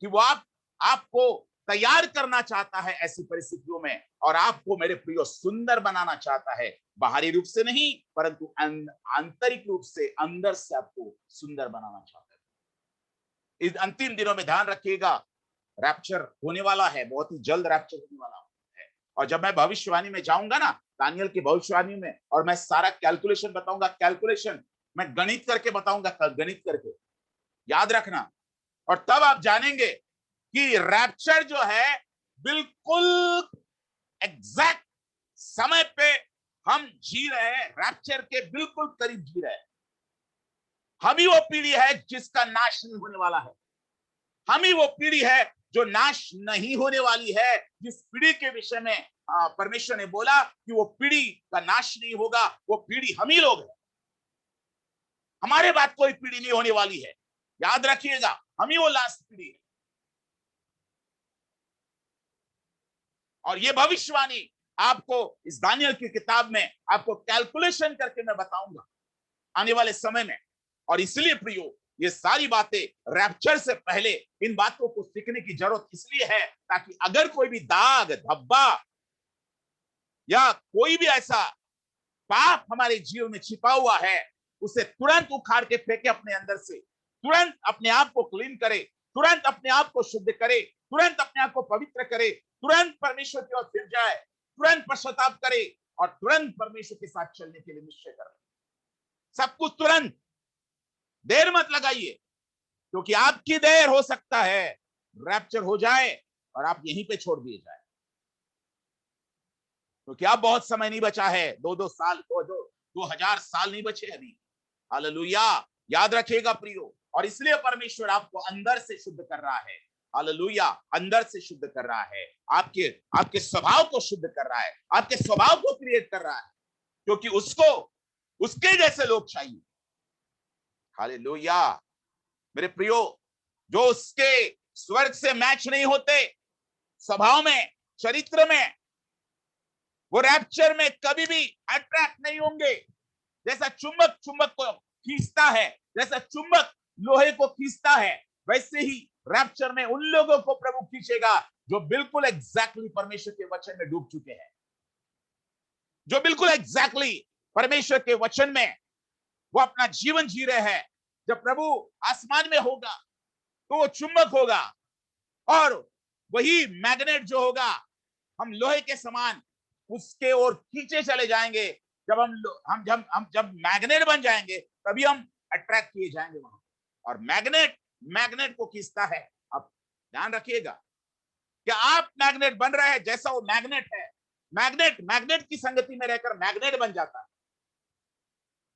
कि वो आपको तैयार करना चाहता है ऐसी परिस्थितियों में, और आपको मेरे प्रियो सुंदर बनाना चाहता है। बाहरी रूप से नहीं, परंतु आंतरिक रूप से, अंदर से आपको सुंदर बनाना चाहता है। इस अंतिम दिनों में ध्यान रखिएगा, रैप्चर होने वाला है, बहुत ही जल्द रैप्चर होने वाला है। और जब मैं भविष्यवाणी में जाऊंगा ना, दानियल की भविष्यवाणी में, और मैं सारा कैलकुलेशन बताऊंगा, कैलकुलेशन मैं गणित करके बताऊंगा, गणित करके, याद रखना। और तब आप जानेंगे कि रैप्चर जो है बिल्कुल एग्जैक्ट समय पे हम जी रहे हैं, रैप्चर के बिल्कुल करीब जी रहे हैं। हम ही वो पीढ़ी है जिसका नाश नहीं होने वाला है। हम ही वो पीढ़ी है जो नाश नहीं होने वाली है, जिस पीढ़ी के विषय में परमेश्वर ने बोला कि वो पीढ़ी का नाश नहीं होगा, वो पीढ़ी हम ही लोग हैं। हमारे बाद कोई पीढ़ी नहीं होने वाली है, याद रखिएगा, हम ही वो लास्ट पीढ़ी है। और ये भविष्यवाणी आपको इस दानियल की किताब में आपको कैलकुलेशन करके मैं बताऊंगा आने वाले समय में। और इसलिए प्रियो, ये सारी बातें रैप्चर से पहले इन बातों को सीखने की जरूरत इसलिए है ताकि अगर कोई भी दाग धब्बा या कोई भी ऐसा पाप हमारे जीवन में छिपा हुआ है, उसे तुरंत उखाड़ के फेंके अपने अंदर से, तुरंत अपने आप को क्लीन करे, तुरंत अपने आप को शुद्ध करे, तुरंत अपने आप को पवित्र करे, तुरंत परमेश्वर की ओर फिर जाए, तुरंत पश्चाताप करे और तुरंत परमेश्वर के साथ चलने के लिए निश्चय करे। सब कुछ तुरंत, देर मत लगाइए, क्योंकि आपकी देर हो सकता है रैप्चर हो जाए और आप यहीं पे छोड़ दिए जाए, क्योंकि अब बहुत समय नहीं बचा है। 2-2 साल, 2000 साल नहीं बचे अभी। हालेलुया। याद रखिएगा प्रियो, और इसलिए परमेश्वर आपको अंदर से शुद्ध कर रहा है। हालेलुया, अंदर से शुद्ध कर रहा है, आपके आपके स्वभाव को शुद्ध कर रहा है, आपके स्वभाव को क्रिएट कर रहा है, क्योंकि उसको उसके जैसे लोग चाहिए। हालेलुया मेरे प्रियो, जो उसके स्वर्ग से मैच नहीं होते स्वभाव में, चरित्र में, वो रैप्चर में कभी भी अट्रैक्ट नहीं होंगे। जैसा चुंबक चुंबक को खींचता है, जैसा चुंबक लोहे को खींचता है, वैसे ही रैप्चर में उन लोगों को प्रभु खींचेगा जो बिल्कुल एग्जैक्टली परमेश्वर के वचन में डूब चुके हैं, जो बिल्कुल एग्जैक्टली परमेश्वर के वचन में वो अपना जीवन जी रहे हैं। जब प्रभु आसमान में होगा तो वो चुंबक होगा, और वही मैग्नेट जो होगा, हम लोहे के समान उसके ओर खींचे चले जाएंगे। जब हम जब मैग्नेट बन जाएंगे तभी हम अट्रैक्ट किए जाएंगे वहां, और मैग्नेट को खींचता है। अब ध्यान रखिएगा कि आप मैग्नेट बन रहे हैं, जैसा वो मैग्नेट है, मैग्नेट की संगति में रहकर मैग्नेट बन जाता है।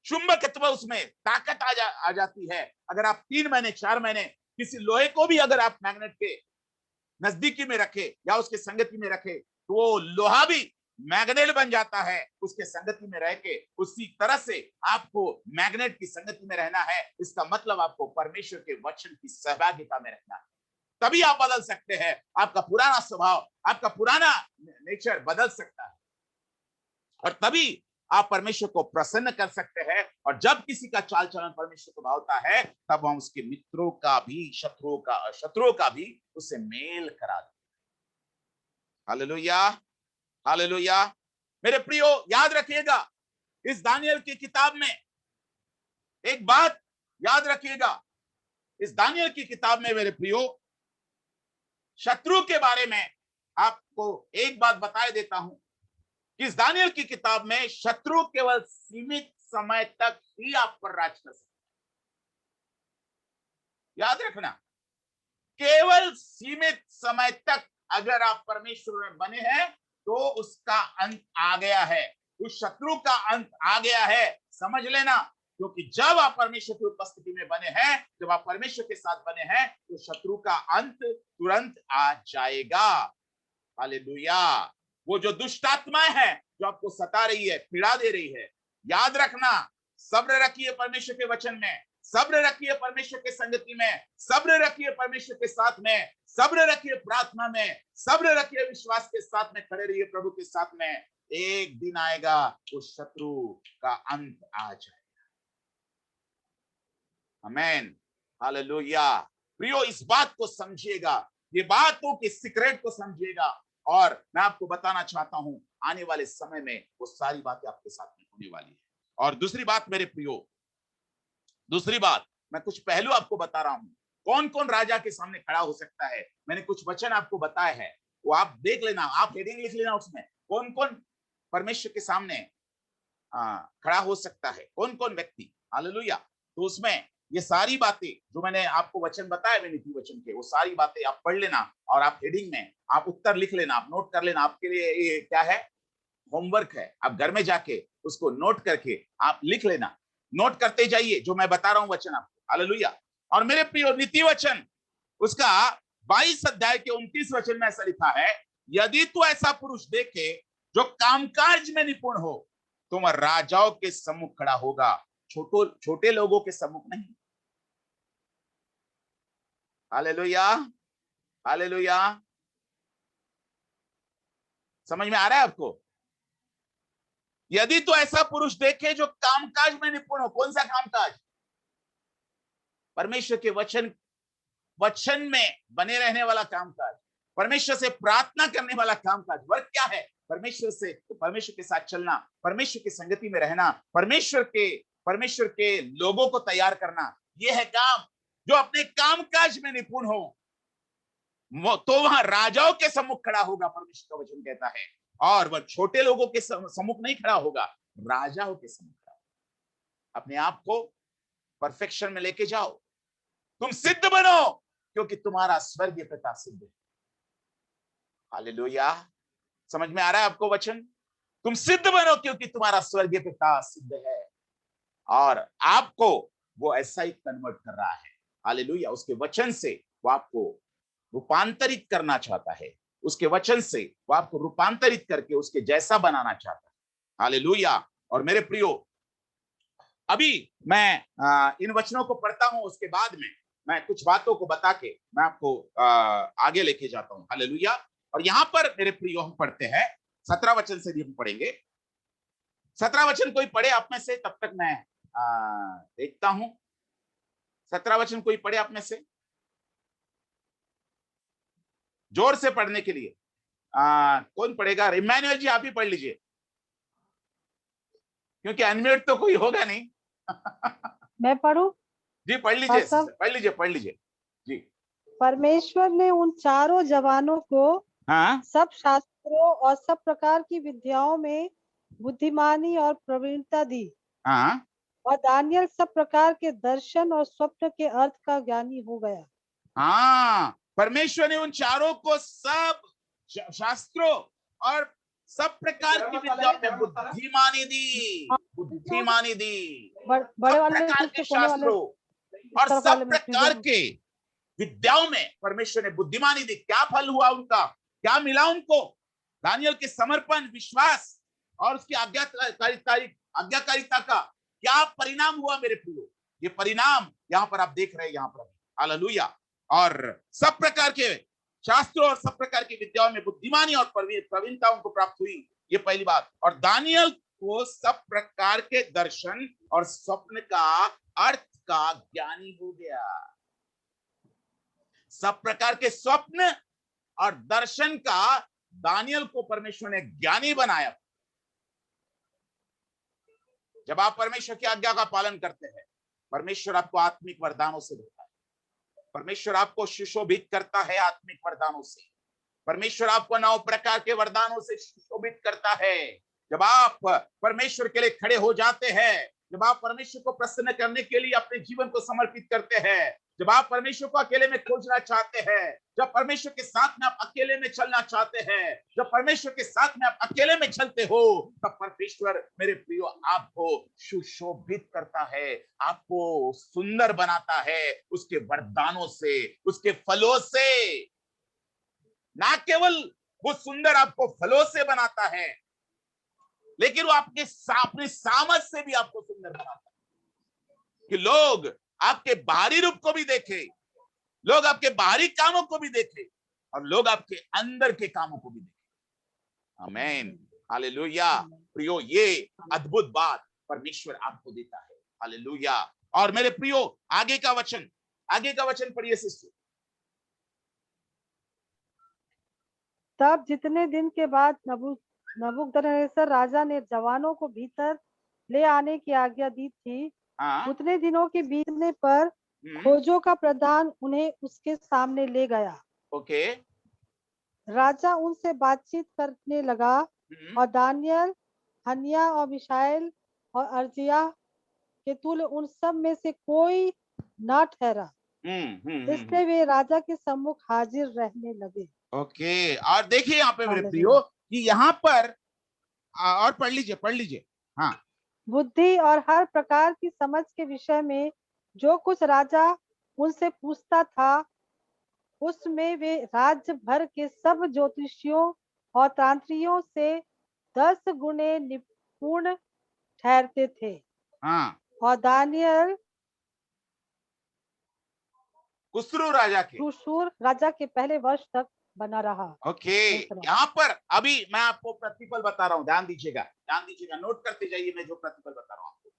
चुंबकत्व उसमें ताकत आ जाती है। अगर आप 3 महीने 4 महीने किसी लोहे को भी अगर आप मैग्नेट के नजदीकी में रखे या उसके संगति में रखे, तो वो लोहा भी मैग्नेट बन जाता है उसके संगति में रह के। उसी तरह से आपको मैग्नेट की संगति में रहना है। इसका मतलब आपको परमेश्वर के वचन की सहभागिता में रहना है, तभी आप बदल सकते हैं। आपका पुराना स्वभाव, आपका पुराना नेचर बदल सकता है, और तभी आप परमेश्वर को प्रसन्न कर सकते हैं। और जब किसी का चाल चलन परमेश्वर को भावता है, तब हम उसके मित्रों का भी, शत्रुओं का भी उससे मेल करा देते हैं। हालेलुया, हालेलुया मेरे प्रियो, याद रखिएगा इस दानियल की किताब में एक बात याद रखिएगा। इस दानियल की किताब में मेरे प्रियो, शत्रु के बारे में आपको एक बात बताए देता हूं। इस दानियल की किताब में शत्रु केवल सीमित समय तक ही आप पर राज कर सकते हैं। याद रखना, केवल सीमित समय तक अगर आप परमेश्वर में बने हैं तो उसका अंत आ गया है, उस शत्रु का अंत आ गया है, समझ लेना। क्योंकि जब आप परमेश्वर की उपस्थिति में बने हैं, जब आप परमेश्वर के साथ बने हैं, तो शत्रु का अंत तुरंत आ जाएगा। हालेलुया। वो जो दुष्ट आत्माएं हैं जो आपको सता रही है, पीड़ा दे रही है, याद रखना, सब्र रखिए परमेश्वर के वचन में, सब्र रखिए परमेश्वर के संगति में, सब्र रखिए परमेश्वर के साथ में, सब्र रखिए प्रार्थना में, सब्र रखिए विश्वास के साथ में, खड़े रहिए प्रभु के साथ में। एक दिन आएगा उस शत्रु का अंत आ जाएगा। आमीन, हालेलुया। प्रियो, इस बात को समझिएगा, ये बातों के सीक्रेट को समझिएगा। और मैं आपको बताना चाहता हूं, आने वाले समय में वो सारी बातें आपके साथ में होने वाली है। और दूसरी बात मेरे प्रियो, दूसरी बात, मैं कुछ पहलू आपको बता रहा हूं, कौन कौन राजा के सामने खड़ा हो सकता है। मैंने कुछ वचन आपको बताए हैं, वो आप देख लेना, आप हेडिंग लिख लेना, उसमें कौन कौन परमेश्वर के सामने खड़ा हो सकता है, कौन कौन व्यक्ति। हालेलुया। तो उसमें ये सारी बातें जो मैंने आपको वचन बताए, नीति वचन के, वो सारी बातें आप पढ़ लेना, और आप हेडिंग में आप उत्तर लिख लेना, आप नोट कर लेना। आपके लिए ये क्या है, होमवर्क है। आप घर में जाके उसको नोट करके आप लिख लेना, नोट करते जाइए जो मैं बता रहा हूं वचन आपको। हालेलुया। और मेरे प्रिय, नीति वचन उसका 22 अध्याय के 29 वचन में ऐसा लिखा है, यदि तू ऐसा पुरुष देखे जो कामकाज में निपुण हो, तो वह राजाओं के सम्मुख खड़ा होगा, छोटे लोगों के सम्मुख नहीं। Hallelujah, hallelujah. समझ में आ रहा है आपको? यदि तो ऐसा पुरुष देखे जो कामकाज में निपुण हो। कौन सा कामकाज? परमेश्वर के वचन में बने रहने वाला कामकाज, परमेश्वर से प्रार्थना करने वाला कामकाज। वर्क क्या है? परमेश्वर के साथ चलना, परमेश्वर की संगति में रहना, परमेश्वर के लोगों को तैयार करना, यह है काम। जो अपने कामकाज में निपुण हो, तो वहां राजाओं के सम्मुख खड़ा होगा, परमेश्वर का वचन कहता है। और वह छोटे लोगों के सम्मुख नहीं खड़ा होगा, राजाओं के सम्मुख खड़ा होगा। अपने आप को परफेक्शन में लेके जाओ, तुम सिद्ध बनो, क्योंकि तुम्हारा स्वर्गीय पिता सिद्ध है। हालेलुया। समझ में आ रहा है आपको वचन? तुम सिद्ध बनो क्योंकि तुम्हारा स्वर्गीय पिता सिद्ध है। और आपको वो ऐसा ही कन्वर्ट कर रहा है। हालेलुया। उसके वचन से वो आपको रूपांतरित करना चाहता है, उसके वचन से वो आपको रूपांतरित करके उसके जैसा बनाना चाहता है। हालेलुया। और मेरे प्रियो, अभी मैं इन वचनों को पढ़ता हूं, उसके बाद में मैं कुछ बातों को बता के मैं आपको आगे लेके जाता हूं। हालेलुया। और यहां पर मेरे प्रियो हम पढ़ते हैं 17 वचन से भी हम पढ़ेंगे। 17 वचन कोई पढ़े आप में से, तब तक मैं देखता हूं। 17 वचन कोई पढ़े आप में से, जोर से पढ़ने के लिए कौन पढ़ेगा? इमैनुअल जी आप ही पढ़ लीजिए, क्योंकि अनम्यूट तो कोई होगा नहीं। मैं पढ़ूं? जी पढ़ लीजिए, पास्टर, पढ़ लीजिए, पढ़ लीजिए जी। परमेश्वर ने उन चारों जवानों को हाँ सब शास्त्रों और सब प्रकार की विद्याओं में बुद्धिमानी और प्रवीणता दी, हाँ और दानियल सब प्रकार के दर्शन और स्वप्न के अर्थ का ज्ञानी हो गया। हाँ, परमेश्वर ने उन चारों को सब शास्त्रों और सब प्रकार की विद्याओं में बुद्धिमानी दी, बुद्धिमानी दी। बड़े सब वाले प्रकार के से कोने वाले, शास्त्रों इस और तरफ सब वाले में प्रकार फ्रीडम। के विद्याओं में परमेश्वर ने बुद्धिमानी दी। क्या फल हुआ उनका? क्या मिला उनको? दानियल के समर्पण, विश्वास और उसकी आज्ञाकारिता का क्या परिणाम हुआ मेरे प्रियो? ये परिणाम यहाँ पर आप देख रहे हैं, यहाँ पर। हालेलुया। और सब प्रकार के शास्त्रों और सब प्रकार की विद्याओं में बुद्धिमानी और प्रवीणता उनको प्राप्त हुई, ये पहली बात। और दानियल को सब प्रकार के दर्शन और स्वप्न का अर्थ का ज्ञानी हो गया। सब प्रकार के स्वप्न और दर्शन का दानियल को परमेश्वर ने ज्ञानी बनाया। जब आप परमेश्वर की आज्ञा का पालन करते हैं, परमेश्वर आपको आत्मिक वरदानों से देता है, परमेश्वर आपको सुशोभित करता है आत्मिक वरदानों से, परमेश्वर आपको 9 प्रकार के वरदानों से सुशोभित करता है। जब आप परमेश्वर के लिए खड़े हो जाते हैं, जब आप परमेश्वर को प्रसन्न करने के लिए अपने जीवन को समर्पित करते हैं, जब आप परमेश्वर को अकेले में खोजना चाहते हैं, जब परमेश्वर के साथ में आप अकेले में चलना चाहते हैं, जब परमेश्वर के साथ में आप अकेले में चलते हो, तब परमेश्वर मेरे प्रियो आपको सुशोभित करता है, आपको सुंदर बनाता है उसके वरदानों से, उसके फलों से। ना केवल वो सुंदर आपको फलों से बनाता है, लेकिन वो अपने सामर्थ से भी आपको सुंदर बनाता है कि लोग आपके बाहरी रूप को भी देखें, लोग आपके बाहरी कामों को भी देखें, और लोग आपके अंदर के कामों को भी देखें। आमीन। हालेलुया। प्रियो, ये अद्भुत बात परमेश्वर आपको देता है। हालेलुया। और मेरे प्रियो, आगे का वचन पढ़िए सिस्टर। तब जितने दिन के बाद नबूकदनेस्सर राजा ने जवानों को भीतर ले आने की आज्ञा दी थी, हाँ। उतने दिनों के बीतने पर खोजों का प्रधान उन्हें उसके सामने ले गया। ओके। राजा उनसे बातचीत करने लगा, और दानियल, हनिया और मिशाएल और अर्जिया के तुल्य उन सब में से कोई न ठहरा, इसलिए वे राजा के सम्मुख हाजिर रहने लगे। ओके। और देखिए यहाँ पे मेरे प्रियो कि यहाँ पर और पढ़ लीजिए। हाँ। बुद्धि और हर प्रकार की समझ के विषय में जो कुछ राजा उनसे पूछता था, उसमें वे राज्य भर के सब ज्योतिषियों और तांत्रियों से 10 गुणे निपुण ठहरते थे। हाँ। और दानियल कुस्रू राजा के पहले वर्ष तक बना रहा। ओके। यहाँ पर अभी मैं आपको प्रतिफल बता रहा हूँ, ध्यान दीजिएगा, नोट करते जाइए। मैं जो प्रतिफल बता रहा हूँ आपको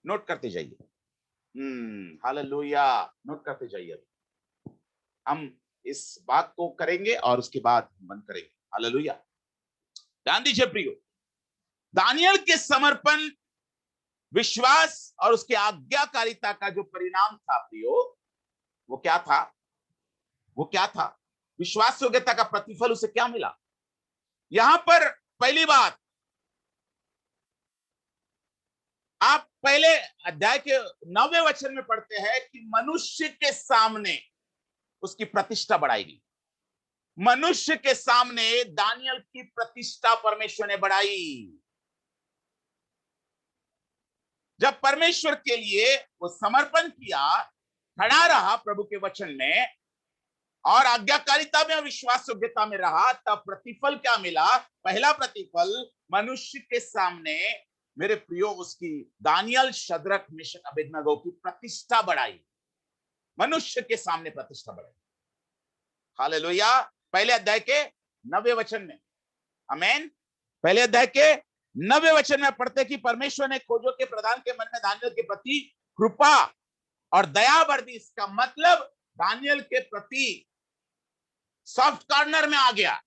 नोट करते जाइए। हालेलुया। नोट करते जाइए। हम इस बात को करेंगे और उसके बाद बंद करेंगे। हालेलुया। ध्यान दीजिए प्रियो, दानियल के समर्पण, विश्वास और उसके आज्ञाकारिता का जो परिणाम था प्रियो, वो क्या था? विश्वास योग्यता का प्रतिफल उसे क्या मिला? यहां पर पहली बात, आप पहले अध्याय के 9वें वचन में पढ़ते हैं कि मनुष्य के सामने उसकी प्रतिष्ठा बढ़ाई गई। मनुष्य के सामने दानियल की प्रतिष्ठा परमेश्वर ने बढ़ाई। जब परमेश्वर के लिए वो समर्पण किया, खड़ा रहा प्रभु के वचन में और आज्ञाकारिता में और विश्वास योग्यता में रहा, तब प्रतिफल क्या मिला? पहला प्रतिफल मनुष्य के सामने मेरे प्रियो उसकी दानियल, शद्रक, मेशक, अबेदनगो की प्रतिष्ठा बढ़ाई। मनुष्य के सामने प्रतिष्ठा बढ़ाई। हालेलुया। पहले अध्याय के 9वें वचन में, आमेन, पहले अध्याय के 9वें वचन में पढ़ते कि परमेश्वर ने खोजों के प्रधान के मन में दानियल के प्रति कृपा और दया बरती। इसका मतलब दानियल के प्रति सॉफ्ट कॉर्नर में आ गया।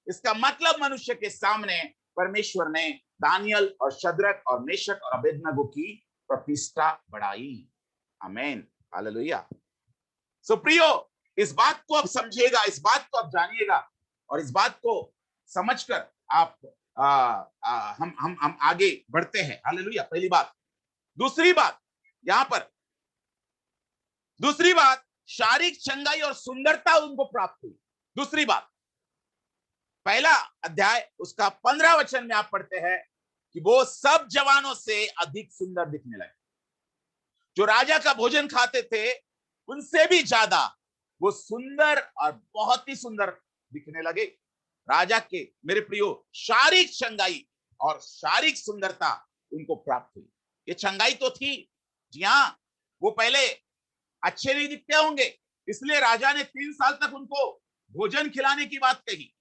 इसका मतलब मनुष्य के सामने परमेश्वर ने दानियल और शद्रक और मेशक और अबेदनगो की प्रतिष्ठा बढ़ाई। आमेन, हालेलुया। सो प्रियो, इस बात को आप समझिएगा, इस बात को आप जानिएगा और इस बात को समझकर आप हम आगे बढ़ते हैं। हालेलुया, पहली बात। दूसरी बात, यहां पर दूसरी बात, शारीरिक चंगाई और सुंदरता उनको प्राप्त हुई। दूसरी बात, पहला अध्याय उसका 15 वचन में आप पढ़ते हैं कि वो सब जवानों से अधिक सुंदर दिखने लगे। जो राजा का भोजन खाते थे उनसे भी ज्यादा वो सुंदर और बहुत ही सुंदर दिखने लगे। राजा के मेरे प्रियो शारीरिक चंगाई और शारीरिक सुंदरता उनको प्राप्त हुई। ये चंगाई तो थी, जी हाँ, वो पहले अच्छे नहीं दिखते होंगे, इसलिए राजा ने 3 साल तक उनको भोजन खिलाने की बात कही।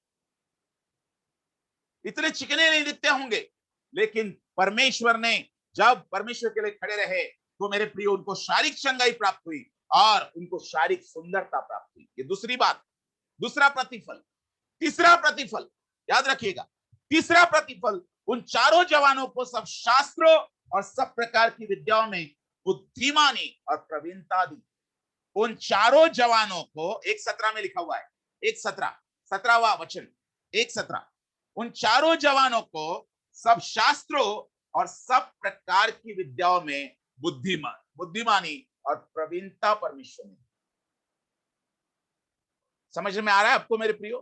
इतने चिकने नहीं दिखते होंगे, लेकिन परमेश्वर ने जब परमेश्वर के लिए खड़े रहे तो मेरे प्रियो उनको शारीरिक चंगाई प्राप्त हुई और उनको शारीरिक सुंदरता प्राप्त हुई। ये दूसरी बात, दूसरा प्रतिफल। तीसरा प्रतिफल याद रखिएगा, तीसरा प्रतिफल उन चारों जवानों को सब शास्त्रों और सब प्रकार की विद्याओं में बुद्धिमानी और प्रवीणता दी। उन चारों जवानों को 1:17 में लिखा हुआ है, 1:17, 17वां वचन, 1:17, उन चारों जवानों को सब शास्त्रों और सब प्रकार की विद्याओं में बुद्धिमानी और प्रवीणता परमेश्वर ने। समझ में आ रहा है आपको मेरे प्रियो?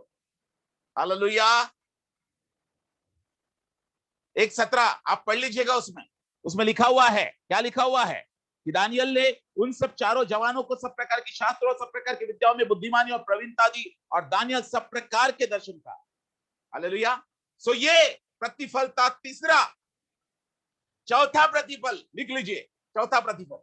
हालेलुया। 1:17 आप पढ़ लीजिएगा, उसमें लिखा हुआ है, क्या लिखा हुआ है कि दानियल ने उन सब चारों जवानों को सब प्रकार की शास्त्रों और सब प्रकार की विद्याओं में बुद्धिमानी और प्रवीणता दी और दानियल सब प्रकार के दर्शन का। हालेलुया। सो ये प्रतिफल था तीसरा। चौथा प्रतिफल लिख लीजिए, चौथा प्रतिफल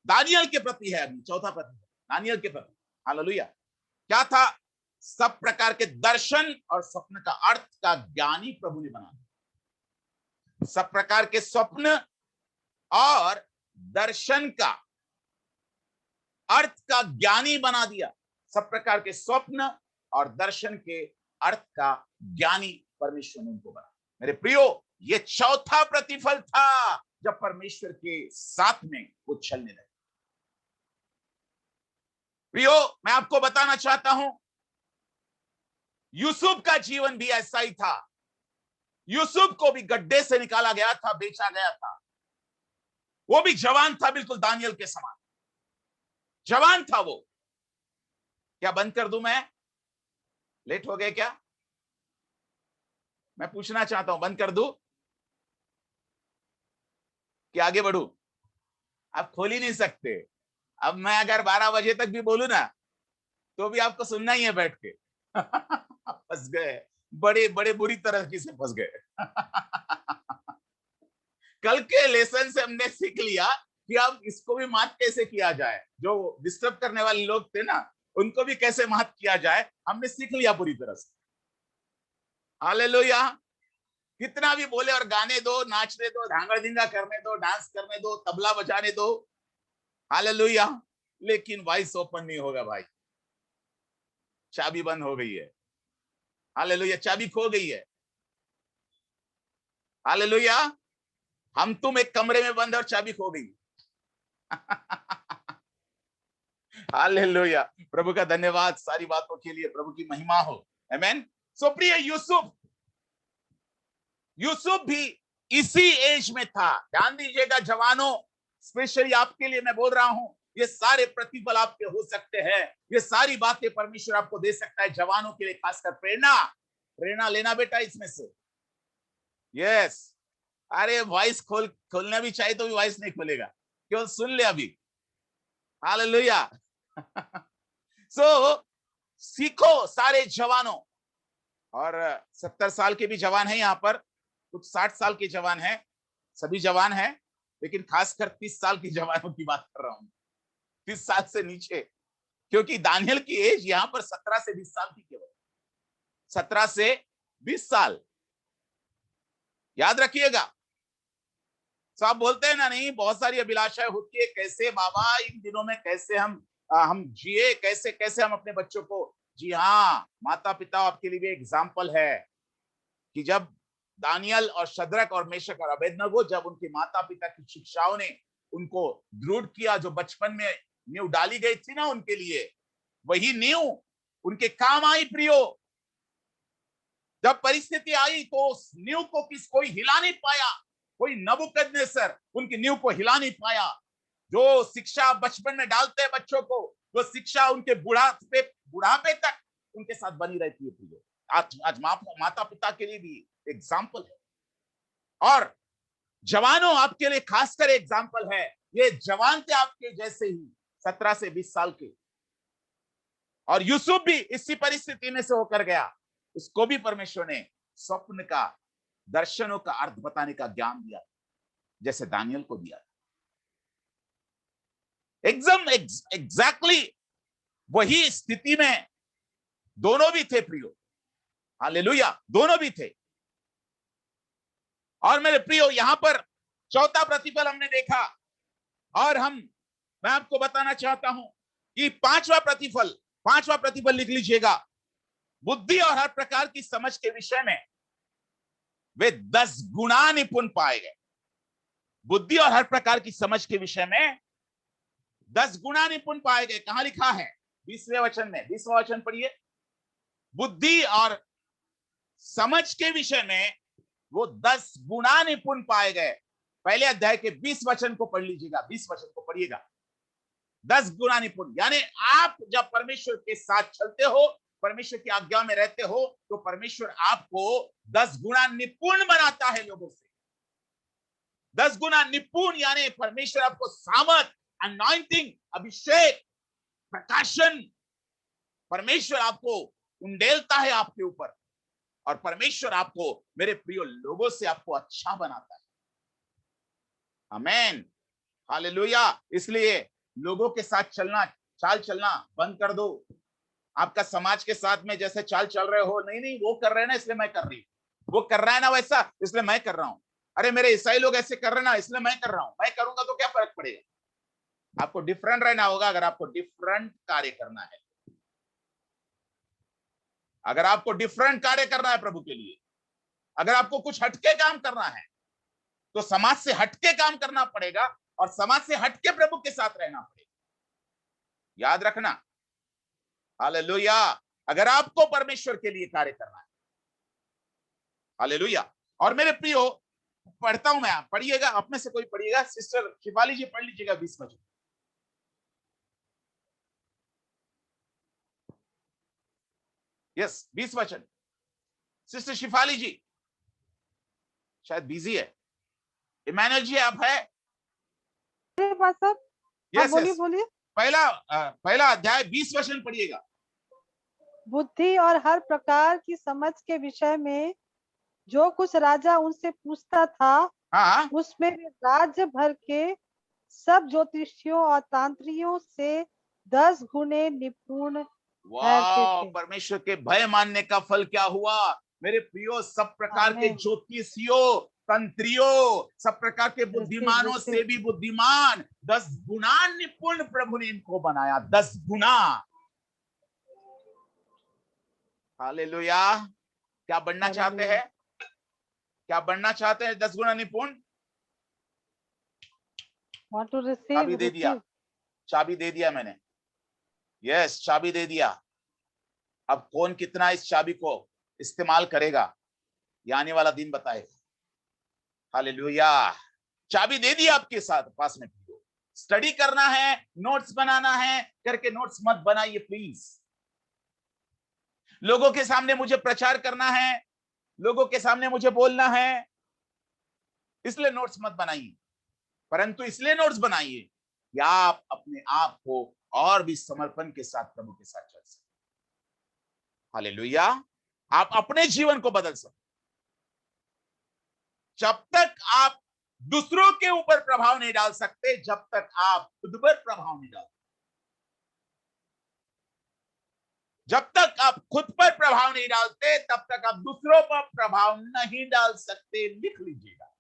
दानियल के प्रति है। अभी चौथा प्रतिफल दानियल के प्रति। हालेलुया। क्या था? सब प्रकार के दर्शन और स्वप्न का अर्थ का ज्ञानी प्रभु ने बना दिया। सब प्रकार के स्वप्न और दर्शन का अर्थ का ज्ञानी बना दिया। सब प्रकार के स्वप्न और दर्शन के अर्थ का ज्ञानी परमेश्वर ने उनको बना। मेरे प्रियो, ये चौथा प्रतिफल था जब परमेश्वर के साथ में वो चलने लगे। प्रियो, मैं आपको बताना चाहता हूं, यूसुफ का जीवन भी ऐसा ही था। यूसुफ को भी गड्ढे से निकाला गया था, बेचा गया था। वो भी जवान था, बिल्कुल दानियल के समान जवान था वो। क्या बंद कर दूं मैं? लेट हो गए क्या? मैं पूछना चाहता हूं, बंद कर दूं कि आगे बढ़ूं? आप खोल ही नहीं सकते। अब मैं अगर 12 बजे तक भी बोलूं ना तो भी आपको सुनना ही है बैठ के। फंस गए, बड़े बड़े बुरी तरह से फंस गए। कल के लेसन से हमने सीख लिया कि अब इसको भी मात कैसे किया जाए। जो डिस्टर्ब करने वाले लोग थे ना, उनको भी कैसे मात किया जाए, हमने सीख लिया पूरी तरह से। हालेलुया। कितना भी बोले और गाने दो, नाचने दो, धांगड़ धिंगा करने दो, डांस करने दो, तबला बजाने दो, हालेलुया, लेकिन वॉइस ओपन नहीं होगा भाई। चाबी बंद हो गई है। हालेलुया, चाबी खो गई है। हालेलुया। हम तुम एक कमरे में बंद और चाबी खो गई। हालेलुया। प्रभु का धन्यवाद सारी बातों के लिए, प्रभु की महिमा हो। आमेन। सो प्रिय यूसुफ भी इसी एज में था। ध्यान दीजिएगा जवानों, स्पेशली आपके लिए मैं बोल रहा हूं, ये सारे प्रतिफल आपके हो सकते हैं। ये सारी बातें परमेश्वर आपको दे सकता है जवानों के लिए, खासकर प्रेरणा लेना बेटा इसमें से। यस, अरे वॉइस खोलना भी चाहिए तो भी वॉइस नहीं खोलेगा, केवल सुन ले अभी। हालेलुया। सो सीखो सारे जवानों, और 70 साल के भी जवान हैं यहाँ पर, कुछ 60 साल के जवान हैं, सभी जवान हैं, लेकिन खासकर 30 साल की जवानों की बात कर रहा हूं, 30 साल से नीचे, क्योंकि दानियल की एज यहाँ पर 17 से 20 साल की, केवल 17 से 20 साल, याद रखिएगा। सब बोलते हैं ना, नहीं बहुत सारी अभिलाषाएं होती है, कैसे बाबा इन दिनों में कैसे हम जिए, कैसे कैसे हम अपने बच्चों को, जी हाँ, माता पिता आपके लिए भी एग्जाम्पल है कि जब दानियल और शद्रक और मेशक और अबेदनगो, जब उनके माता पिता की शिक्षाओं ने उनको दृढ़ किया, जो बचपन में नींव डाली गई थी ना उनके लिए, वही नींव उनके काम आई प्रियो। जब परिस्थिति आई तो उस नींव को कोई हिला नहीं पाया, कोई नबूकदनेस्सर उनकी नींव को हिला नहीं पाया। जो शिक्षा बचपन में डालते हैं बच्चों को, वो शिक्षा उनके बुढ़ापे तक उनके साथ बनी रहती है प्रियो। आज माता पिता के लिए भी एग्जाम्पल है, और जवानों आपके लिए खासकर एग्जाम्पल है। ये जवान थे आपके जैसे ही, 17 से 20 साल के, और यूसुफ भी इसी परिस्थिति में से होकर गया। उसको भी परमेश्वर ने स्वप्न का, दर्शनों का अर्थ बताने का ज्ञान दिया, जैसे दानियल को दिया। एकदम एग्जैक्टली वही स्थिति में दोनों भी थे प्रियो। हालेलुया, दोनों भी थे। और मेरे प्रियो, यहां पर चौथा प्रतिफल हमने देखा, और मैं आपको बताना चाहता हूं कि पांचवा प्रतिफल लिख लीजिएगा। बुद्धि और हर प्रकार की समझ के विषय में वे 10 गुना निपुण पाए गए। बुद्धि और हर प्रकार की समझ के विषय में 10 गुना निपुण पाए गए। कहां लिखा है? 20वें वचन में। 20वां वचन पढ़िए। बुद्धि और समझ के विषय में वो 10 गुना निपुण पाए गए। पहले अध्याय के 20 वचन को पढ़ लीजिएगा, 20 वचन को पढ़िएगा। 10 गुना निपुण, यानी आप जब परमेश्वर के साथ चलते हो, परमेश्वर की आज्ञा में रहते हो, तो परमेश्वर आपको 10 गुना निपुण बनाता है लोगों से। 10 गुना निपुण, यानी परमेश्वर आपको सामर्थ, अनॉइंटिंग, अभिषेक, प्रकाशन, परमेश्वर आपको उंडेलता है आपके ऊपर, और परमेश्वर आपको, मेरे प्रिय लोगों से आपको अच्छा बनाता है। आमीन, हालेलुया। इसलिए लोगों के साथ चाल चलना बंद कर दो। आपका समाज के साथ में जैसे चाल चल रहे हो, नहीं वो कर रहे हैं ना इसलिए मैं कर रही हूं, वो कर रहा है ना वैसा इसलिए मैं कर रहा हूं, अरे मेरे ईसाई लोग ऐसे कर रहे हैं ना इसलिए मैं कर रहा हूं, मैं करूंगा तो क्या फर्क पड़ेगा। आपको डिफरेंट रहना होगा। अगर आपको डिफरेंट कार्य करना है, अगर आपको डिफरेंट कार्य करना है प्रभु के लिए, अगर आपको कुछ हटके काम करना है, तो समाज से हटके काम करना पड़ेगा, और समाज से हटके प्रभु के साथ रहना पड़ेगा। याद रखना, हालेलुया। अगर आपको परमेश्वर के लिए कार्य करना है, हालेलुया। और मेरे प्रियो, पढ़ता हूं मैं, आप पढ़िएगा, आप में से कोई पढ़िएगा। सिस्टर शिफाली जी पढ़ लीजिएगा 20 वचन। यस, 20 वचन। सिस्टर शिफाली जी शायद बिजी है। इमानुएल जी आप है? मेरे पास सब। यस बोलिए यस। बोलिए। पहला अध्याय 20 वचन पढ़िएगा। बुद्धि और हर प्रकार की समझ के विषय में जो कुछ राजा उनसे पूछता था, हाँ, उसमें वे राज्य भर के सब ज्योतिषियों और तांत्रियों से 10 गुने निपुण ठहरते वाह, थे। परमेश्वर के भय मानने का फल क्या हुआ मेरे प्रियो? सब प्रकार के आमीन। ज्योतिषियों, तंत्रियों, सब प्रकार के रिसीव बुद्धिमानों रिसीव। से भी बुद्धिमान 10 गुना निपुण प्रभु ने इनको बनाया। 10 गुना। हालेलुया। क्या बनना चाहते हालेलुया। हैं? क्या बनना चाहते हैं 10 गुना निपुण? वांट टू चाबी रिसीव दे दिया, रिसीव। चाबी दे दिया मैंने। यस, चाबी दे दिया। अब कौन कितना इस चाबी को इस्तेमाल करेगा, ये आने वाला दिन बताएगा। हालेलुया। चाबी दे दी आपके साथ पास में। स्टडी करना है, नोट्स बनाना है, करके नोट्स मत बनाइए प्लीज। लोगों के सामने मुझे प्रचार करना है, लोगों के सामने मुझे बोलना है, इसलिए नोट्स मत बनाइए, परंतु इसलिए नोट्स बनाइए कि आप अपने आप को और भी समर्पण के साथ प्रभु के साथ चल सके। हालेलुया। आप अपने जीवन को बदल सकते। जब तक आप दूसरों के ऊपर प्रभाव नहीं डाल सकते, जब तक आप खुद पर प्रभाव नहीं डालते, जब तक आप खुद पर प्रभाव नहीं डालते, तब तक आप दूसरों पर प्रभाव नहीं डाल सकते। लिख लीजिएगा।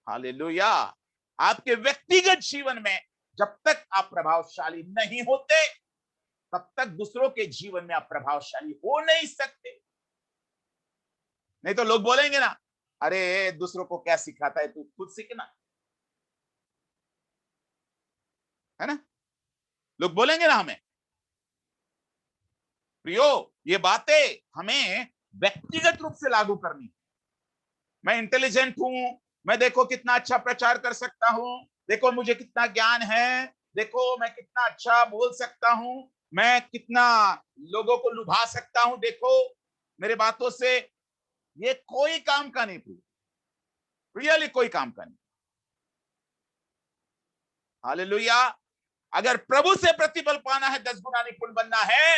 हालेलुया। आपके व्यक्तिगत जीवन में जब तक आप प्रभावशाली नहीं होते, तब तक दूसरों के जीवन में आप प्रभावशाली हो नहीं सकते। नहीं तो लोग बोलेंगे ना, अरे दूसरों को क्या सिखाता है, तू खुद सीखना, है ना। लोग बोलेंगे ना हमें। प्रियो, ये बातें हमें व्यक्तिगत रूप से लागू करनी। मैं इंटेलिजेंट हूं, मैं देखो कितना अच्छा प्रचार कर सकता हूं, देखो मुझे कितना ज्ञान है, देखो मैं कितना अच्छा बोल सकता हूं, मैं कितना लोगों को लुभा सकता हूं, देखो मेरे बातों से। ये कोई काम का नहीं, रियली कोई काम का नहीं। हालेलुया। अगर प्रभु से प्रतिफल पाना है, 10 गुना निपुण बनना है,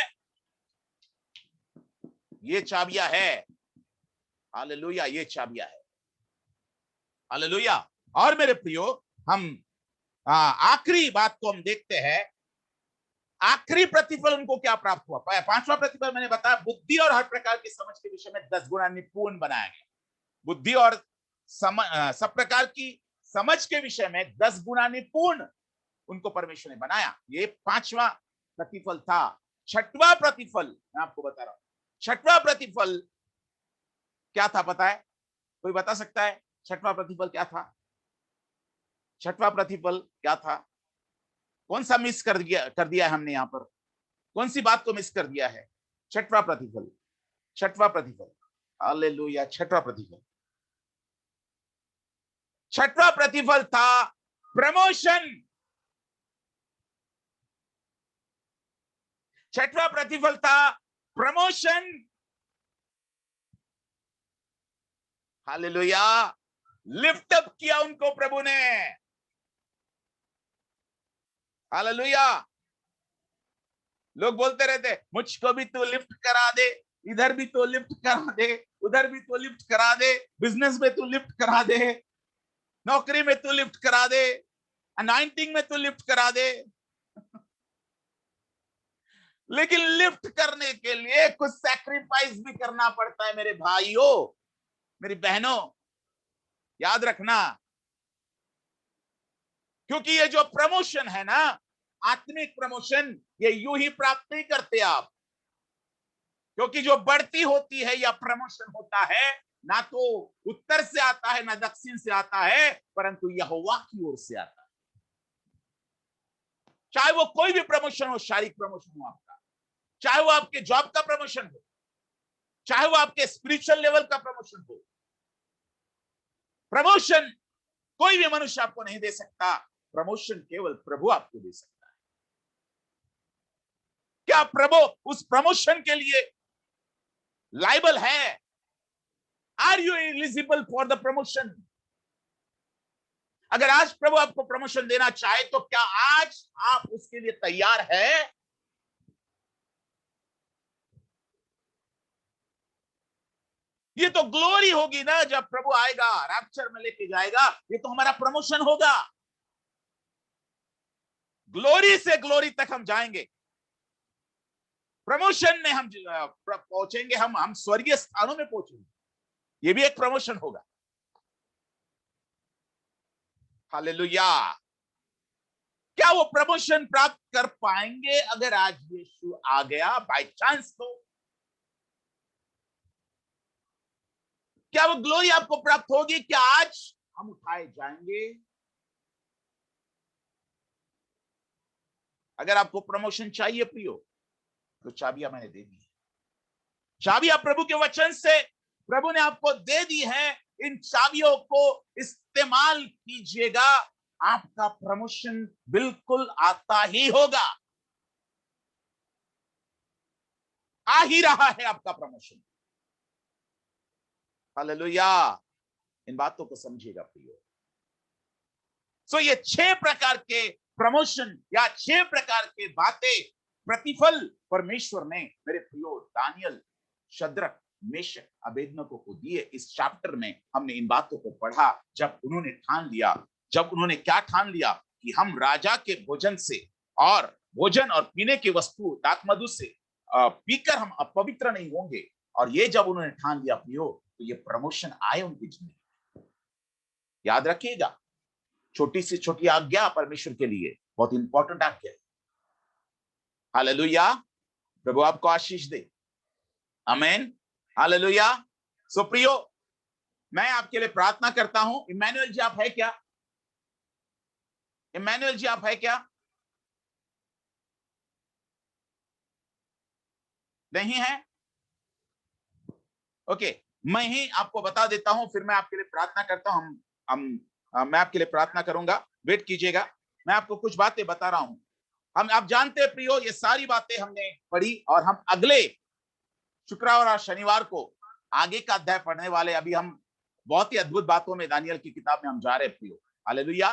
ये चाबियां है। हालेलुया, ये चाबियां है। हालेलुया। और मेरे प्रियो, हम आखिरी बात को हम देखते हैं। आखिरी प्रतिफल उनको क्या प्राप्त हुआ? पांचवा प्रतिफल मैंने बताया, बुद्धि और हर प्रकार की समझ के विषय में 10 गुना निपुण बनाया गया। बुद्धि और सब प्रकार की समझ के विषय में 10 गुना निपुण उनको परमेश्वर ने बनाया। ये पांचवा प्रतिफल था। छठवां प्रतिफल मैं आपको बता रहा हूं। छठवां प्रतिफल क्या था पता है? कोई बता सकता है छठवां प्रतिफल क्या था? छठवां प्रतिफल क्या था? कौन सा मिस कर दिया है हमने? यहां पर कौन सी बात को मिस कर दिया है? छठवां प्रतिफल, छठवां प्रतिफल। हालेलुया। छठवां प्रतिफल, छठवां प्रतिफल था प्रमोशन। छठवां प्रतिफल था प्रमोशन। हालेलुया। लिफ्ट अप किया उनको प्रभु ने। हालेलुया। लोग बोलते रहते, मुझको भी तो लिफ्ट करा दे, इधर भी तो लिफ्ट करा दे, उधर भी तो लिफ्ट करा दे, बिजनेस में तो लिफ्ट करा दे, नौकरी में तो लिफ्ट करा दे, अनाइंटिंग में तो लिफ्ट करा दे। लेकिन लिफ्ट करने के लिए कुछ सैक्रिफाइस भी करना पड़ता है मेरे भाइयों, मेरी बहनों, याद रखना। क्योंकि ये जो प्रमोशन है ना, आत्मिक प्रमोशन, ये यूं ही प्राप्त नहीं करते आप। क्योंकि जो बढ़ती होती है या प्रमोशन होता है, ना तो उत्तर से आता है ना दक्षिण से आता है, परंतु यहोवा की ओर से आता है। चाहे वो कोई भी प्रमोशन हो, शारीरिक प्रमोशन हो आपका, चाहे वो आपके जॉब का प्रमोशन हो, चाहे वो आपके स्पिरिचुअल लेवल का प्रमोशन हो, प्रमोशन कोई भी मनुष्य आपको नहीं दे सकता। प्रमोशन केवल प्रभु आपको दे सकता है। क्या प्रभु उस प्रमोशन के लिए लायबल है? Are you eligible for the promotion? अगर आज प्रभु आपको प्रमोशन देना चाहे, तो क्या आज आप उसके लिए तैयार है? ये तो ग्लोरी होगी ना, जब प्रभु आएगा, रैप्चर में लेके जाएगा, ये तो हमारा प्रमोशन होगा। ग्लोरी से ग्लोरी तक हम जाएंगे। प्रमोशन में हम पहुंचेंगे, हम स्वर्गीय स्थानों में पहुंचेंगे। ये भी एक प्रमोशन होगा। हालेलुया। क्या वो प्रमोशन प्राप्त कर पाएंगे अगर आज यीशु आ गया बाय चांस? तो क्या वो ग्लोरी आपको प्राप्त होगी? क्या आज हम उठाए जाएंगे? अगर आपको प्रमोशन चाहिए प्रियो, तो चाबियां मैंने दे दी है। चाबियां प्रभु के वचन से प्रभु ने आपको दे दी है। इन चाबियों को इस्तेमाल कीजिएगा, आपका प्रमोशन बिल्कुल आता ही होगा। आ ही रहा है आपका प्रमोशन। हालेलुया। इन बातों को समझिएगा प्रियो। सो ये 6 प्रकार के प्रमोशन या 6 प्रकार के बातें प्रतिफल परमेश्वर ने मेरे प्रियो दानियल, शद्रक, मेशक, अबेदनगो को दिए। इस चैप्टर में हमने इन बातों को पढ़ा। जब उन्होंने ठान लिया, जब उन्होंने क्या ठान लिया कि हम राजा के भोजन से और भोजन और पीने की वस्तु दाखमधु से पीकर हम अपवित्र नहीं होंगे, और ये जब उन्होंने ठान लिया प्रियो, तो ये प्रमोशन आए उनकी जिंदगी। याद रखिएगा, छोटी से छोटी आज्ञा परमेश्वर के लिए बहुत इंपॉर्टेंट आज्ञा है। हालेलुया। प्रभु आपको आशीष दे। आमीन। हालेलुया। सो प्रियो, मैं आपके लिए प्रार्थना करता हूं। इमैनुअल जी आप है क्या? इमैनुअल जी आप है क्या? नहीं है? ओके, मैं ही आपको बता देता हूं, फिर मैं आपके लिए प्रार्थना करता हूं। मैं आपके लिए प्रार्थना करूंगा, वेट कीजिएगा। मैं आपको कुछ बातें बता रहा हूं। आप जानते हैं प्रियो, ये सारी बातें हमने पढ़ी और हम अगले शुक्रवार और शनिवार को आगे का अध्याय पढ़ने वाले। अभी हम बहुत ही अद्भुत बातों में दानियल की किताब में हम जा रहे हैं प्रियो। हालेलुया।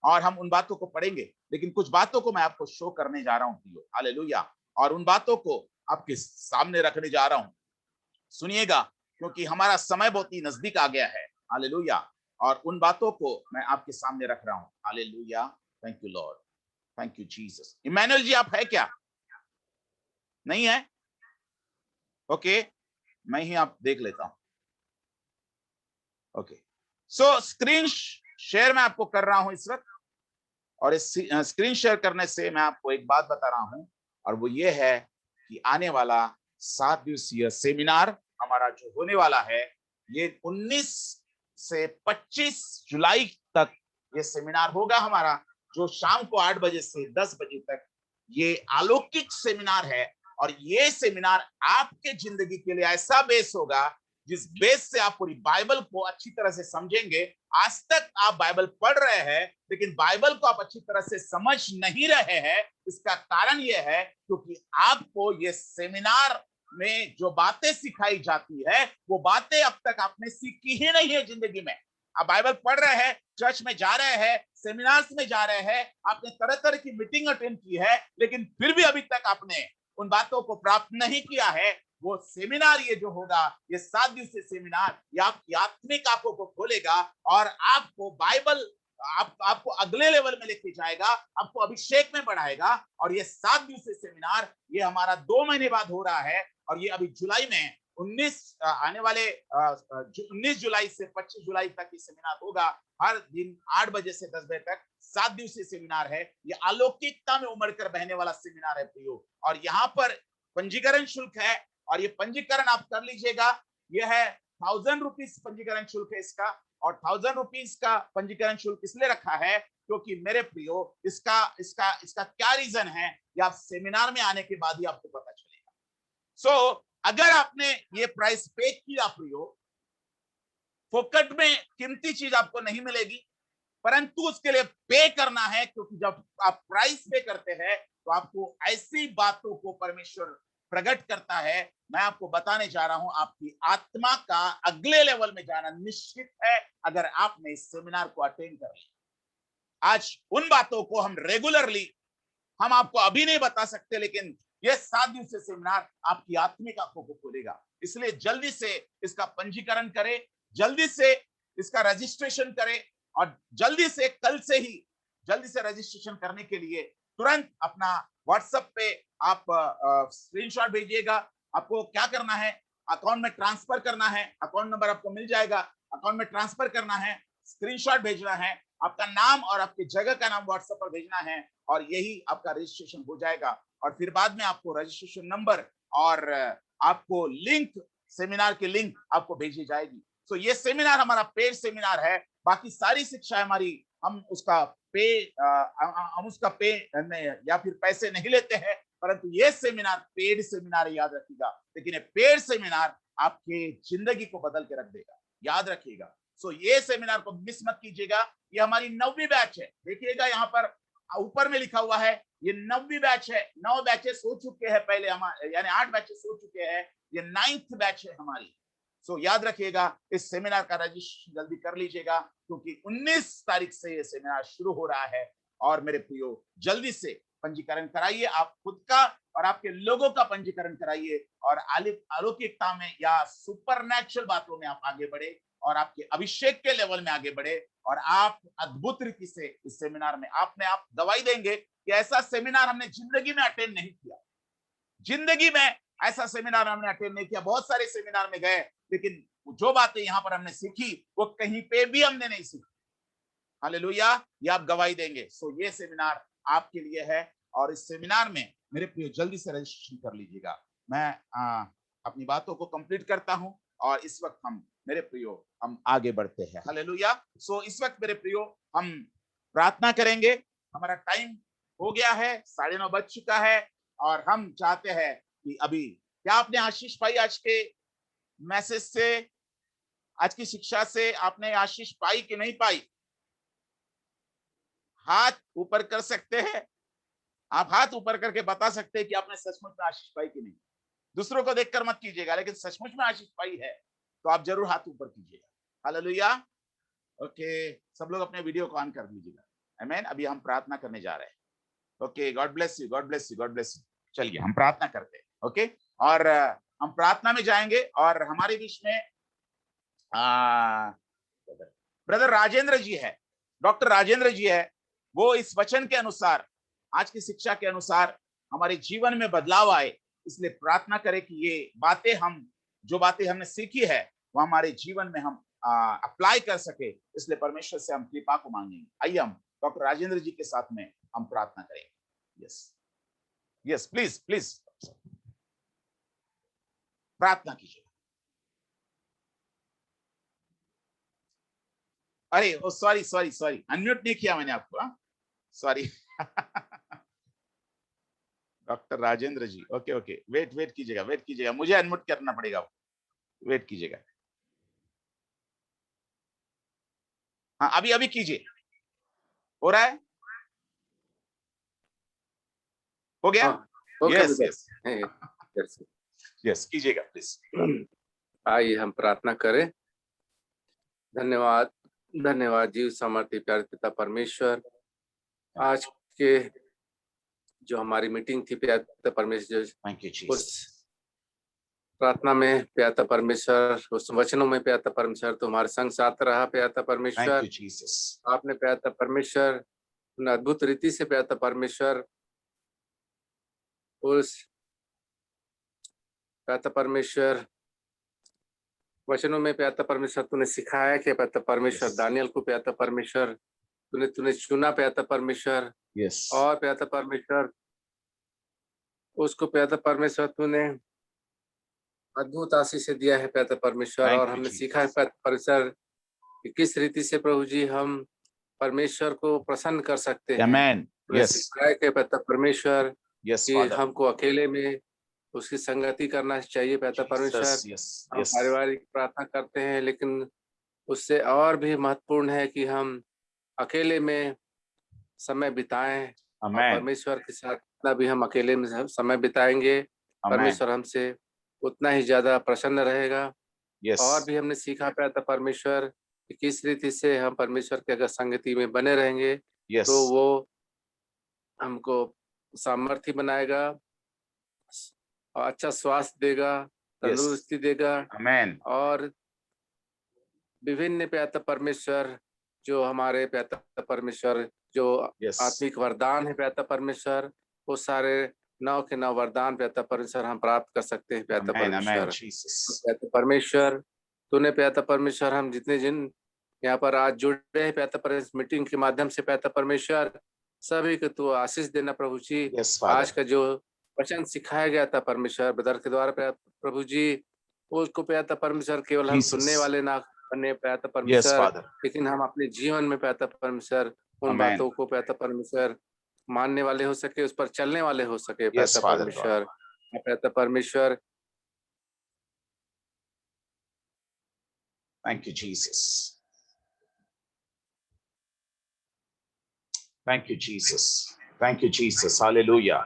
और हम उन बातों को पढ़ेंगे, लेकिन कुछ बातों को मैं आपको शो करने जा रहा हूं प्रियो। हालेलुया। और उन बातों को आपके सामने रखने जा रहा हूं। सुनिएगा, क्योंकि हमारा समय बहुत ही नजदीक आ गया है। हालेलुया। और उन बातों को मैं आपके सामने रख रहा हूं। Hallelujah. Thank you lord, thank you Jesus. Emmanuel ji आप है क्या? नहीं है? ओके, मैं ही आप देख लेता हूं। ओके, सो स्क्रीन शेयर मैं आपको कर रहा हूं इस वक्त, और इस स्क्रीन शेयर करने से मैं आपको एक बात बता रहा हूं, और वो ये है कि आने वाला 7 दिवसीय सेमिनार हमारा जो होने वाला है, ये 19 से 25 जुलाई तक ये सेमिनार होगा हमारा, जो शाम को 8 बजे से 10 बजे तक ये अलौकिक सेमिनार है। और ये सेमिनार आपके जिंदगी के लिए ऐसा बेस होगा जिस बेस से आप पूरी बाइबल को अच्छी तरह से समझेंगे। आज तक आप बाइबल पढ़ रहे हैं, लेकिन बाइबल को आप अच्छी तरह से समझ नहीं रहे हैं। इसका कारण यह है क्योंकि आपको ये सेमिनार में जो बातें सिखाई जाती है, वो बातें अब तक आपने सीखी ही नहीं है जिंदगी में। आप बाइबल पढ़ रहे हैं, चर्च में जा रहे हैं, सेमिनार्स में जा रहे हैं, आपने तरह तरह की मीटिंग अटेंड की है, लेकिन फिर भी अभी तक आपने उन बातों को प्राप्त नहीं किया है। वो सेमिनार ये जो होगा, ये 7 दिवसीय सेमिनार, ये आपकी आत्मिक आंखों को खोलेगा और आपको बाइबल आपको अगले लेवल में लेके जाएगा, आपको अभिषेक में बढ़ाएगा। और ये 7 दिवसीय सेमिनार ये हमारा 2 महीने बाद हो रहा है, और ये अभी जुलाई में 19 जुलाई से 25 जुलाई तक ये सेमिनार होगा। हर दिन 8 बजे से 10 बजे तक 7 दिवसीय सेमिनार है। ये अलौकिकता में उमड़कर बहने वाला सेमिनार है प्रियो। और यहाँ पर पंजीकरण शुल्क है, और ये पंजीकरण आप कर लीजिएगा। ये है 1000 रुपीज पंजीकरण शुल्क है इसका। और 1000 रुपीज का पंजीकरण शुल्क इसलिए रखा है क्योंकि मेरे प्रियो, इसका इसका इसका क्या रीजन है, ये आप सेमिनार में आने के बाद ही आपको पता चलेगा। सो अगर आपने ये प्राइस पे किया प्रियो, फोकट में कीमती चीज आपको नहीं मिलेगी, परंतु उसके लिए पे करना है, क्योंकि जब आप प्राइस पे करते हैं तो आपको ऐसी बातों को परमेश्वर प्रकट करता है। मैं आपको बताने जा रहा हूं, आपकी आत्मा का अगले लेवल में जाना निश्चित है अगर आपने इस सेमिनार को अटेंड कर लिया। आज उन बातों को हम रेगुलरली हम आपको अभी नहीं बता सकते, लेकिन यह 7 दिवसीय सेमिनार आपकी आत्मिक आंखों को खोलेगा। इसलिए जल्दी से इसका पंजीकरण करें, जल्दी से इसका रजिस्ट्रेशन करें, और जल्दी से कल से ही जल्दी से रजिस्ट्रेशन करने के लिए तुरंत अपना व्हाट्सएप पे आप स्क्रीनशॉट भेजिएगा। आपको क्या करना है, अकाउंट में ट्रांसफर करना है, अकाउंट नंबर आपको मिल जाएगा, अकाउंट में ट्रांसफर करना है, स्क्रीनशॉट भेजना है, आपका नाम और आपकी जगह का नाम व्हाट्सएप पर भेजना है, और यही आपका रजिस्ट्रेशन हो जाएगा। और फिर बाद में आपको रजिस्ट्रेशन नंबर और आपको लिंक, सेमिनार की लिंक आपको भेजी जाएगी। तो ये सेमिनार हमारा पेड सेमिनार है। बाकी सारी शिक्षा हमारी हम उसका पे या फिर पैसे नहीं लेते हैं, परंतु ये सेमिनार पेड सेमिनार, याद रखिएगा। लेकिन ये पेड सेमिनार आपके जिंदगी को बदल के रख देगा, याद रखिएगा। सो ये सेमिनार को मिस मत कीजिएगा। ये हमारी 9वीं बैच है। देखिएगा यहाँ पर ऊपर में लिखा हुआ है, ये 9वीं बैच है। 9 बैचेस हो चुके हैं पहले हमारे, यानी 8 बैचेस हो चुके हैं, ये 9th बैच है हमारी। सो याद रखिएगा, इस सेमिनार का रजिस्ट्रेशन जल्दी कर लीजिएगा, क्योंकि 19 तारीख से ये सेमिनार शुरू हो रहा है। और मेरे प्रियो, जल्दी से पंजीकरण कराइए, आप खुद का और आपके लोगों का पंजीकरण कराइए, और अलौकिकता में या सुपरनैचुरल बातों में आप आगे बढ़े, और आपके अभिषेक के लेवल में आगे बढ़े, और आप अद्भुत रीति से इस सेमिनार में आपने आप गवाही देंगे कि ऐसा सेमिनार हमने जिंदगी में अटेंड नहीं किया। जिंदगी में ऐसा सेमिनार हमने अटेंड नहीं किया। बहुत सारे सेमिनार में गए, लेकिन जो बातें यहां पर हमने सीखी वो कहीं पे भी हमने नहीं सीखी। हालेलुया, ये आप गवाही देंगे। सो ये सेमिनार आपके लिए है, और इस सेमिनार में मेरे प्रिय जल्दी से रजिस्ट्रेशन कर लीजिएगा। मैं अपनी बातों को कंप्लीट करता हूं, और इस वक्त हम मेरे प्रियो हम आगे बढ़ते हैं। हालेलुया। सो इस वक्त मेरे प्रियो हम प्रार्थना करेंगे। हमारा टाइम हो गया है, 9:30 बज चुका है, और हम चाहते हैं कि अभी क्या आपने आशीष पाई आज के मैसेज से, आज की शिक्षा से आपने आशीष पाई कि नहीं पाई? हाथ ऊपर कर सकते हैं, आप हाथ ऊपर करके बता सकते हैं कि आपने सचमुच में आशीष पाई कि नहीं। दूसरों को देखकर मत कीजिएगा, लेकिन सचमुच में आशीष पाई है तो आप जरूर हाथ ऊपर कीजिएगा। हालेलुया। ओके, सब लोग अपने वीडियो को ऑन कर लीजिएगा। आमीन। अभी हम प्रार्थना करने जा रहे हैं। Okay, God bless you, God bless you, God bless you. चलिए हम प्रार्थना करते हैं। ओके, और हम प्रार्थना में जाएंगे, और हमारे बीच में ब्रदर राजेंद्र जी है, डॉक्टर राजेंद्र जी है। वो इस वचन के अनुसार, आज की शिक्षा के अनुसार हमारे जीवन में बदलाव आए, इसलिए प्रार्थना करें कि ये बातें जो बातें हमने सीखी है वो हमारे जीवन में हम अप्लाई कर सके, इसलिए परमेश्वर से हम कृपा को मांगेंगे। आइए हम डॉक्टर राजेंद्र जी के साथ में हम प्रार्थना करेंगे। यस यस, प्लीज प्लीज प्रार्थना कीजिए। अरे ओ सॉरी सॉरी सॉरी, अनम्यूट नहीं किया मैंने आपको, सॉरी। डॉक्टर राजेंद्र जी, ओके ओके, वेट कीजिएगा, मुझे अनम्यूट करना पड़ेगा, वेट कीजिएगा। हाँ, अभी कीजिए। हो रहा है? हो गया? यस यस यस, कीजिएगा प्लीज। आइए हम प्रार्थना करें। धन्यवाद धन्यवाद जीव सामर्थ्य प्यारे पिता परमेश्वर, आज के जो हमारी मीटिंग थी प्यारे पिता परमेश्वर, थैंक यू उस जीसस। प्रार्थना में प्यारे वचनों में प्यारे परमेश्वर तुम्हारे संग साथ रहा प्यारे परमेश्वर। Thank you Jesus. आपने प्यारे परमेश्वर अद्भुत रीति से प्यारे परमेश्वर उस प्यारे परमेश्वर वचनों में प्यारे परमेश्वर तूने सिखाया कि प्यारे परमेश्वर दानियल को प्यारे परमेश्वर तूने चुना प्यारे परमेश्वर, और प्यारे परमेश्वर उसको प्यारे परमेश्वर तूने अद्भुत आशीष दिया है प्यारे परमेश्वर। और हमने सीखा है प्यारे परमेश्वर कि किस रीति से प्रभु जी हम परमेश्वर को प्रसन्न कर सकते हैं। आमेन। यस, सिखाया कि प्यारे परमेश्वर कि फादर, हमको अकेले में उसकी संगति करना चाहिए प्यारे परमेश्वर। हम पारिवारिक प्रार्थना करते हैं, लेकिन उससे और भी महत्वपूर्ण है कि हम अकेले में समय बिताएं, और परमेश्वर के साथ जितना भी हम अकेले में समय बिताएंगे परमेश्वर हमसे उतना ही ज्यादा प्रसन्न रहेगा। और भी हमने सीखा प्यारे परमेश्वर कि किस रीति से हम परमेश्वर के अगर संगति में बने रहेंगे तो वो हमको सामर्थ्य बनाएगा और अच्छा स्वास्थ्य देगा, तंदुरुस्ती देगा। आमेन। और विभिन्न प्यारे परमेश्वर जो हमारे प्यारे परमेश्वर जो आत्मिक वरदान है प्यारे परमेश्वर, वो सारे 9 के 9 वरदान प्यारे परमेश्वर हम प्राप्त कर सकते हैं प्यारे परमेश्वर। प्यारे परमेश्वर तूने प्यारे परमेश्वर हम जितने जिन यहाँ पर आज जुड़े हैं प्यारे परमेश्वर मीटिंग के माध्यम से प्यारे परमेश्वर, सभी को तू आशीष देना प्रभु जी। आज का जो वचन सिखाया गया था परमेश्वर ब्रदर के द्वारा प्रभु जी, उसको प्यारे परमेश्वर केवल हम सुनने वाले ना बने प्यारे परमेश्वर, लेकिन हम अपने जीवन में प्यारे परमेश्वर उन बातों को प्यारे परमेश्वर मानने वाले हो सके, उस पर चलने वाले हो सके प्यारे परमेश्वर। प्यारे परमेश्वर thank you Jesus, thank you Jesus, thank you Jesus, hallelujah,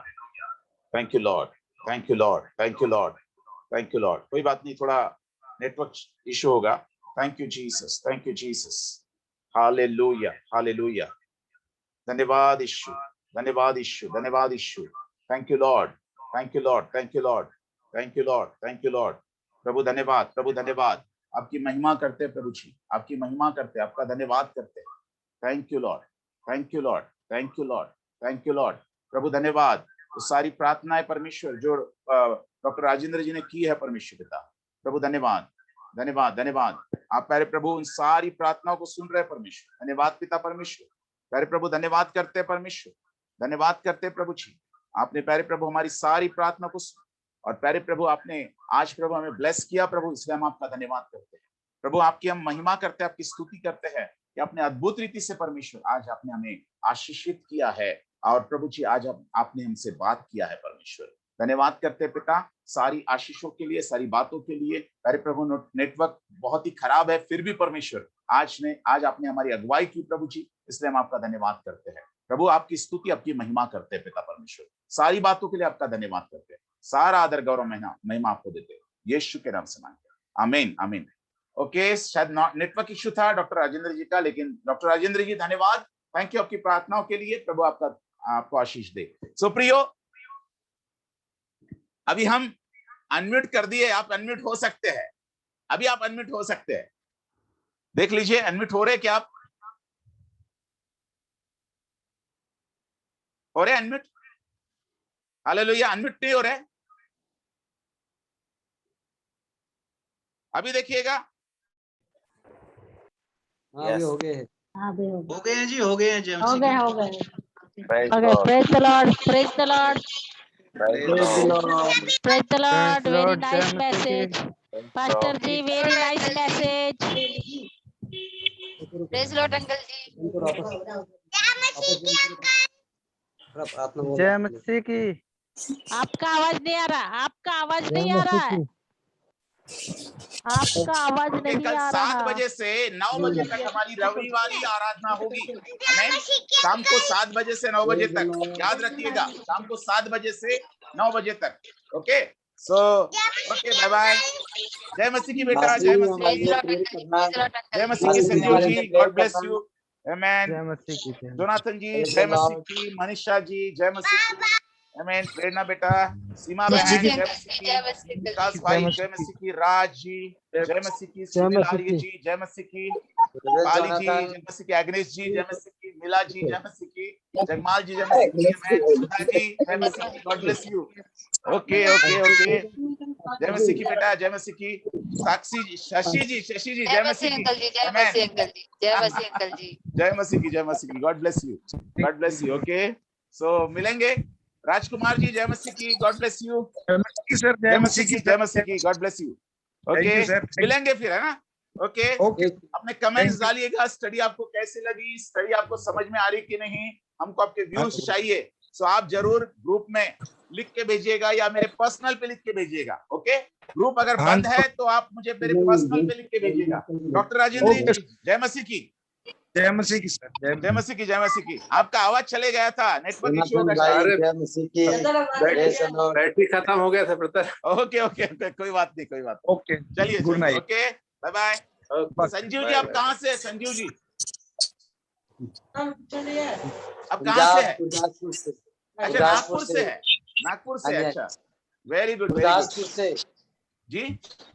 thank you lord, thank you lord, thank you lord, thank you lord. कोई बात नहीं, थोड़ा नेटवर्क इशू होगा। Thank you Jesus, thank you Jesus, hallelujah, hallelujah. धन्यवाद यीशु, धन्यवाद यीशु, धन्यवाद यीशु। Thank you lord, thank you lord, thank you lord, thank you lord, thank you lord. प्रभु धन्यवाद, प्रभु धन्यवाद। आपकी महिमा करते हैं प्रभु जी, आपकी महिमा करते हैं, आपका धन्यवाद करते हैं। Thank you lord, thank you lord, thank you lord, thank you lord. प्रभु धन्यवाद। तो सारी प्रार्थनाएं परमेश्वर जो डॉक्टर राजेंद्र जी ने की है परमेश्वर पिता, प्रभु धन्यवाद, धन्यवाद, धन्यवाद। आप प्यारे प्रभु उन सारी प्रार्थनाओं को सुन रहे परमेश्वर। धन्यवाद पिता परमेश्वर। प्यारे प्रभु धन्यवाद करते हैं परमेश्वर, धन्यवाद करते हैं प्रभु जी। आपने प्यारे प्रभु हमारी सारी प्रार्थना को सुन, और प्यारे प्रभु आपने आज प्रभु हमें ब्लेस किया प्रभु, इसलिए हम आपका धन्यवाद करते हैं प्रभु। आपकी हम महिमा करते हैं, आपकी स्तुति करते हैं कि आपने अद्भुत रीति से परमेश्वर आज आपने हमें आशीषित किया है, और प्रभु जी आज आपने हमसे बात किया है परमेश्वर। धन्यवाद करते हैं पिता सारी आशीषों के लिए, सारी बातों के लिए। अरे प्रभु नेटवर्क बहुत ही खराब है, फिर भी परमेश्वर आज आपने हमारी अगुवाई की प्रभु जी, इसलिए हम आपका धन्यवाद करते हैं प्रभु। आपकी स्तुति, आपकी महिमा करते हैं पिता परमेश्वर। सारी बातों के लिए आपका धन्यवाद करते हैं, सारा आदर गौरव महिमा आपको देते हैं, यीशु के नाम से मांगते हैं, आमीन, आमीन। ओके, शायद नेटवर्क इश्यू था डॉक्टर राजेंद्र जी का, लेकिन डॉक्टर राजेंद्र जी धन्यवाद, थैंक यू आपकी प्रार्थनाओं के लिए। प्रभु आपको आशीष दे। सो प्रियो, अभी हम अनम्यूट कर दिए, आप अनम्यूट हो सकते हैं, अभी आप अनम्यूट हो सकते हैं। देख लीजिए अनम्यूट हो रहे क्या आप? हो रहे अनम्यूट? हालेलुया। अनम्यूट नहीं हो रहे? अभी देखिएगा। yes. हो गए हैं जी, हो गए हैं जी, हो गए। Praise Okay, God. praise the Lord, praise the Lord, Praise God. praise the Lord. Very Lord, nice jai message, Praise Pastor God. ji. Very nice message. Praise lord uncle ji. जय मसीह की। आपका आवाज नहीं आ रहा, आपका आवाज नहीं आ रहा है, आपका आवाज ओके, नहीं कल आ 7 रहा। बजे से 9 बजे तक हमारी रविवारी आराधना होगी। आमीन। शाम को 7 बजे से 9 बजे तक, याद रखिएगा, शाम को 7 बजे से 9 बजे तक। Okay, so okay, bye bye. जय मसीह की बेटा, जय मसीह की, जय मसीह की Sanjeev ji, God bless you, आमीन। जय मसीह की। जोनाथन जी, जय मसीह की, मनीषा जी, जय मसीह की, आमीन। प्रेरणा बेटा, सीमा बहन, जय मसीह की, विकास भाई, जय मसीह की, राज जी, जय मसीह की, सुनील आर्य जी, जय मसीह की, काली जी, जय मसीह की, अग्नेश जी, जय मसीह की, मिला जी, जय मसीह की, जगमाल जी, जय मसीह की, सुधा जी, जय मसीह की, God bless you. Okay okay okay, जय मसीह की बेटा, जय मसीह की, साक्षी जी, शशि जी, जय मसीह की, अंकल जी, जय मसीह अंकल जी, जय मसीह अंकल जी, जय मसीह की, जय मसीह की, God bless you, God bless you. Okay, so मिलेंगे। राजकुमार जी, जय मसीह की, गॉड ब्लेस यू, सर जय मसीह की, जय मसीह की, गॉड ब्लेस यू। ओके, मिलेंगे फिर, है ना? ओके, अपने कमेंट्स डालिएगा, स्टडी आपको कैसी लगी, स्टडी आपको समझ में आ रही कि नहीं, हमको आपके व्यूज चाहिए। सो आप जरूर ग्रुप में लिख के भेजिएगा या मेरे पर्सनल पे लिख के भेजिएगा। ओके, ग्रुप अगर बंद है तो आप मुझे मेरे पर्सनल पे लिख के भेजिएगा। डॉक्टर राजेंद्र जी, जय मसीह की, जय मसीह की सर। जय मसीह की, जय मसीह की। आपका आवाज चले गया था, नेटवर्क इशू होगा शायद। बैटरी खत्म हो गया था ब्रदर। ओके ओके ओके, कोई बात नहीं, कोई बात नहीं। ओके, चलिए, good night. Okay, bye bye. Sanjeev ji, आप कहाँ से हैं? संजीव जी, आप कहाँ से हैं? अच्छा, नागपुर से है, नागपुर से, अच्छा, वेरी गुड, वेरी गुड से जी।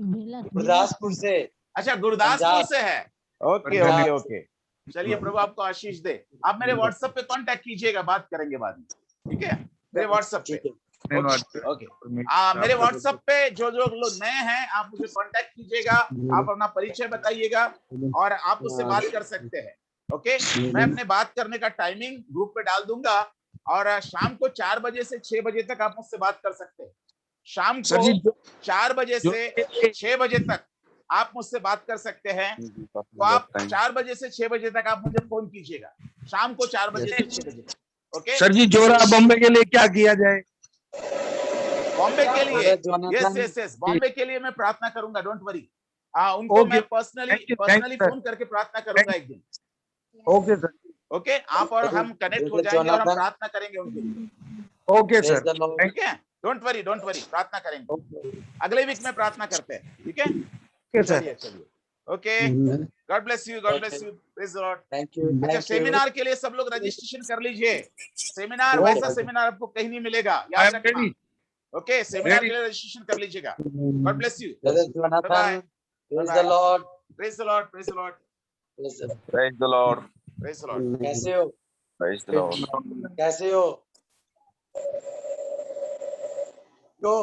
गुरदासपुर से, अच्छा, गुरदासपुर से है। ओके ओके ओके, चलिए, प्रभु आपको आशीष दे। आप मेरे व्हाट्सएप पे कांटेक्ट कीजिएगा, बात करेंगे बाद में, ठीक है? मेरे व्हाट्सएप पे, ओके। मेरे व्हाट्सएप पे जो जो लोग नए हैं, आप मुझे कांटेक्ट कीजिएगा, आप अपना परिचय बताइएगा और आप मुझसे बात कर सकते हैं। ओके, मैं अपने बात करने का टाइमिंग ग्रुप पे डाल दूंगा, और शाम को 4 बजे से 6 बजे तक आप मुझसे बात कर सकते हैं। शाम को 4 बजे से 6 बजे तक आप मुझसे बात कर सकते हैं। तो आप 4 बजे से 6 बजे तक आप मुझे फोन कीजिएगा, शाम को 4 बजे से 6 बजे तक। ओके सर जी, जोरा बॉम्बे के लिए क्या किया जाए? बॉम्बे के लिए, यस, बॉम्बे के लिए मैं प्रार्थना करूंगा, डोंट वरी। उनको मैं पर्सनली फोन करके प्रार्थना करूंगा एक दिन। Okay sir. ओके, आप और हम कनेक्ट हो जाएंगे और हम प्रार्थना करेंगे उनके लिए। ओके सर, ठीक है, डोंट वरी, प्रार्थना करेंगे। अगले वीक में प्रार्थना करते हैं, ठीक है? ओके सर चलिए चलिए okay God bless you praise the Lord. Thank you अच्छा सेमिनार के लिए सब लोग रजिस्ट्रेशन कर लीजिए। सेमिनार वैसा सेमिनार आपको कहीं नहीं मिलेगा, आई याद एम रखना। Ready okay seminar Ready. के लिए रजिस्ट्रेशन कर लीजिएगा। God bless you, brother Jonathan praise the Lord praise the Lord, praise the Lord, Praise the Lord. Praise the Lord. कैसे हो Praise the Lord. कैसे हो? go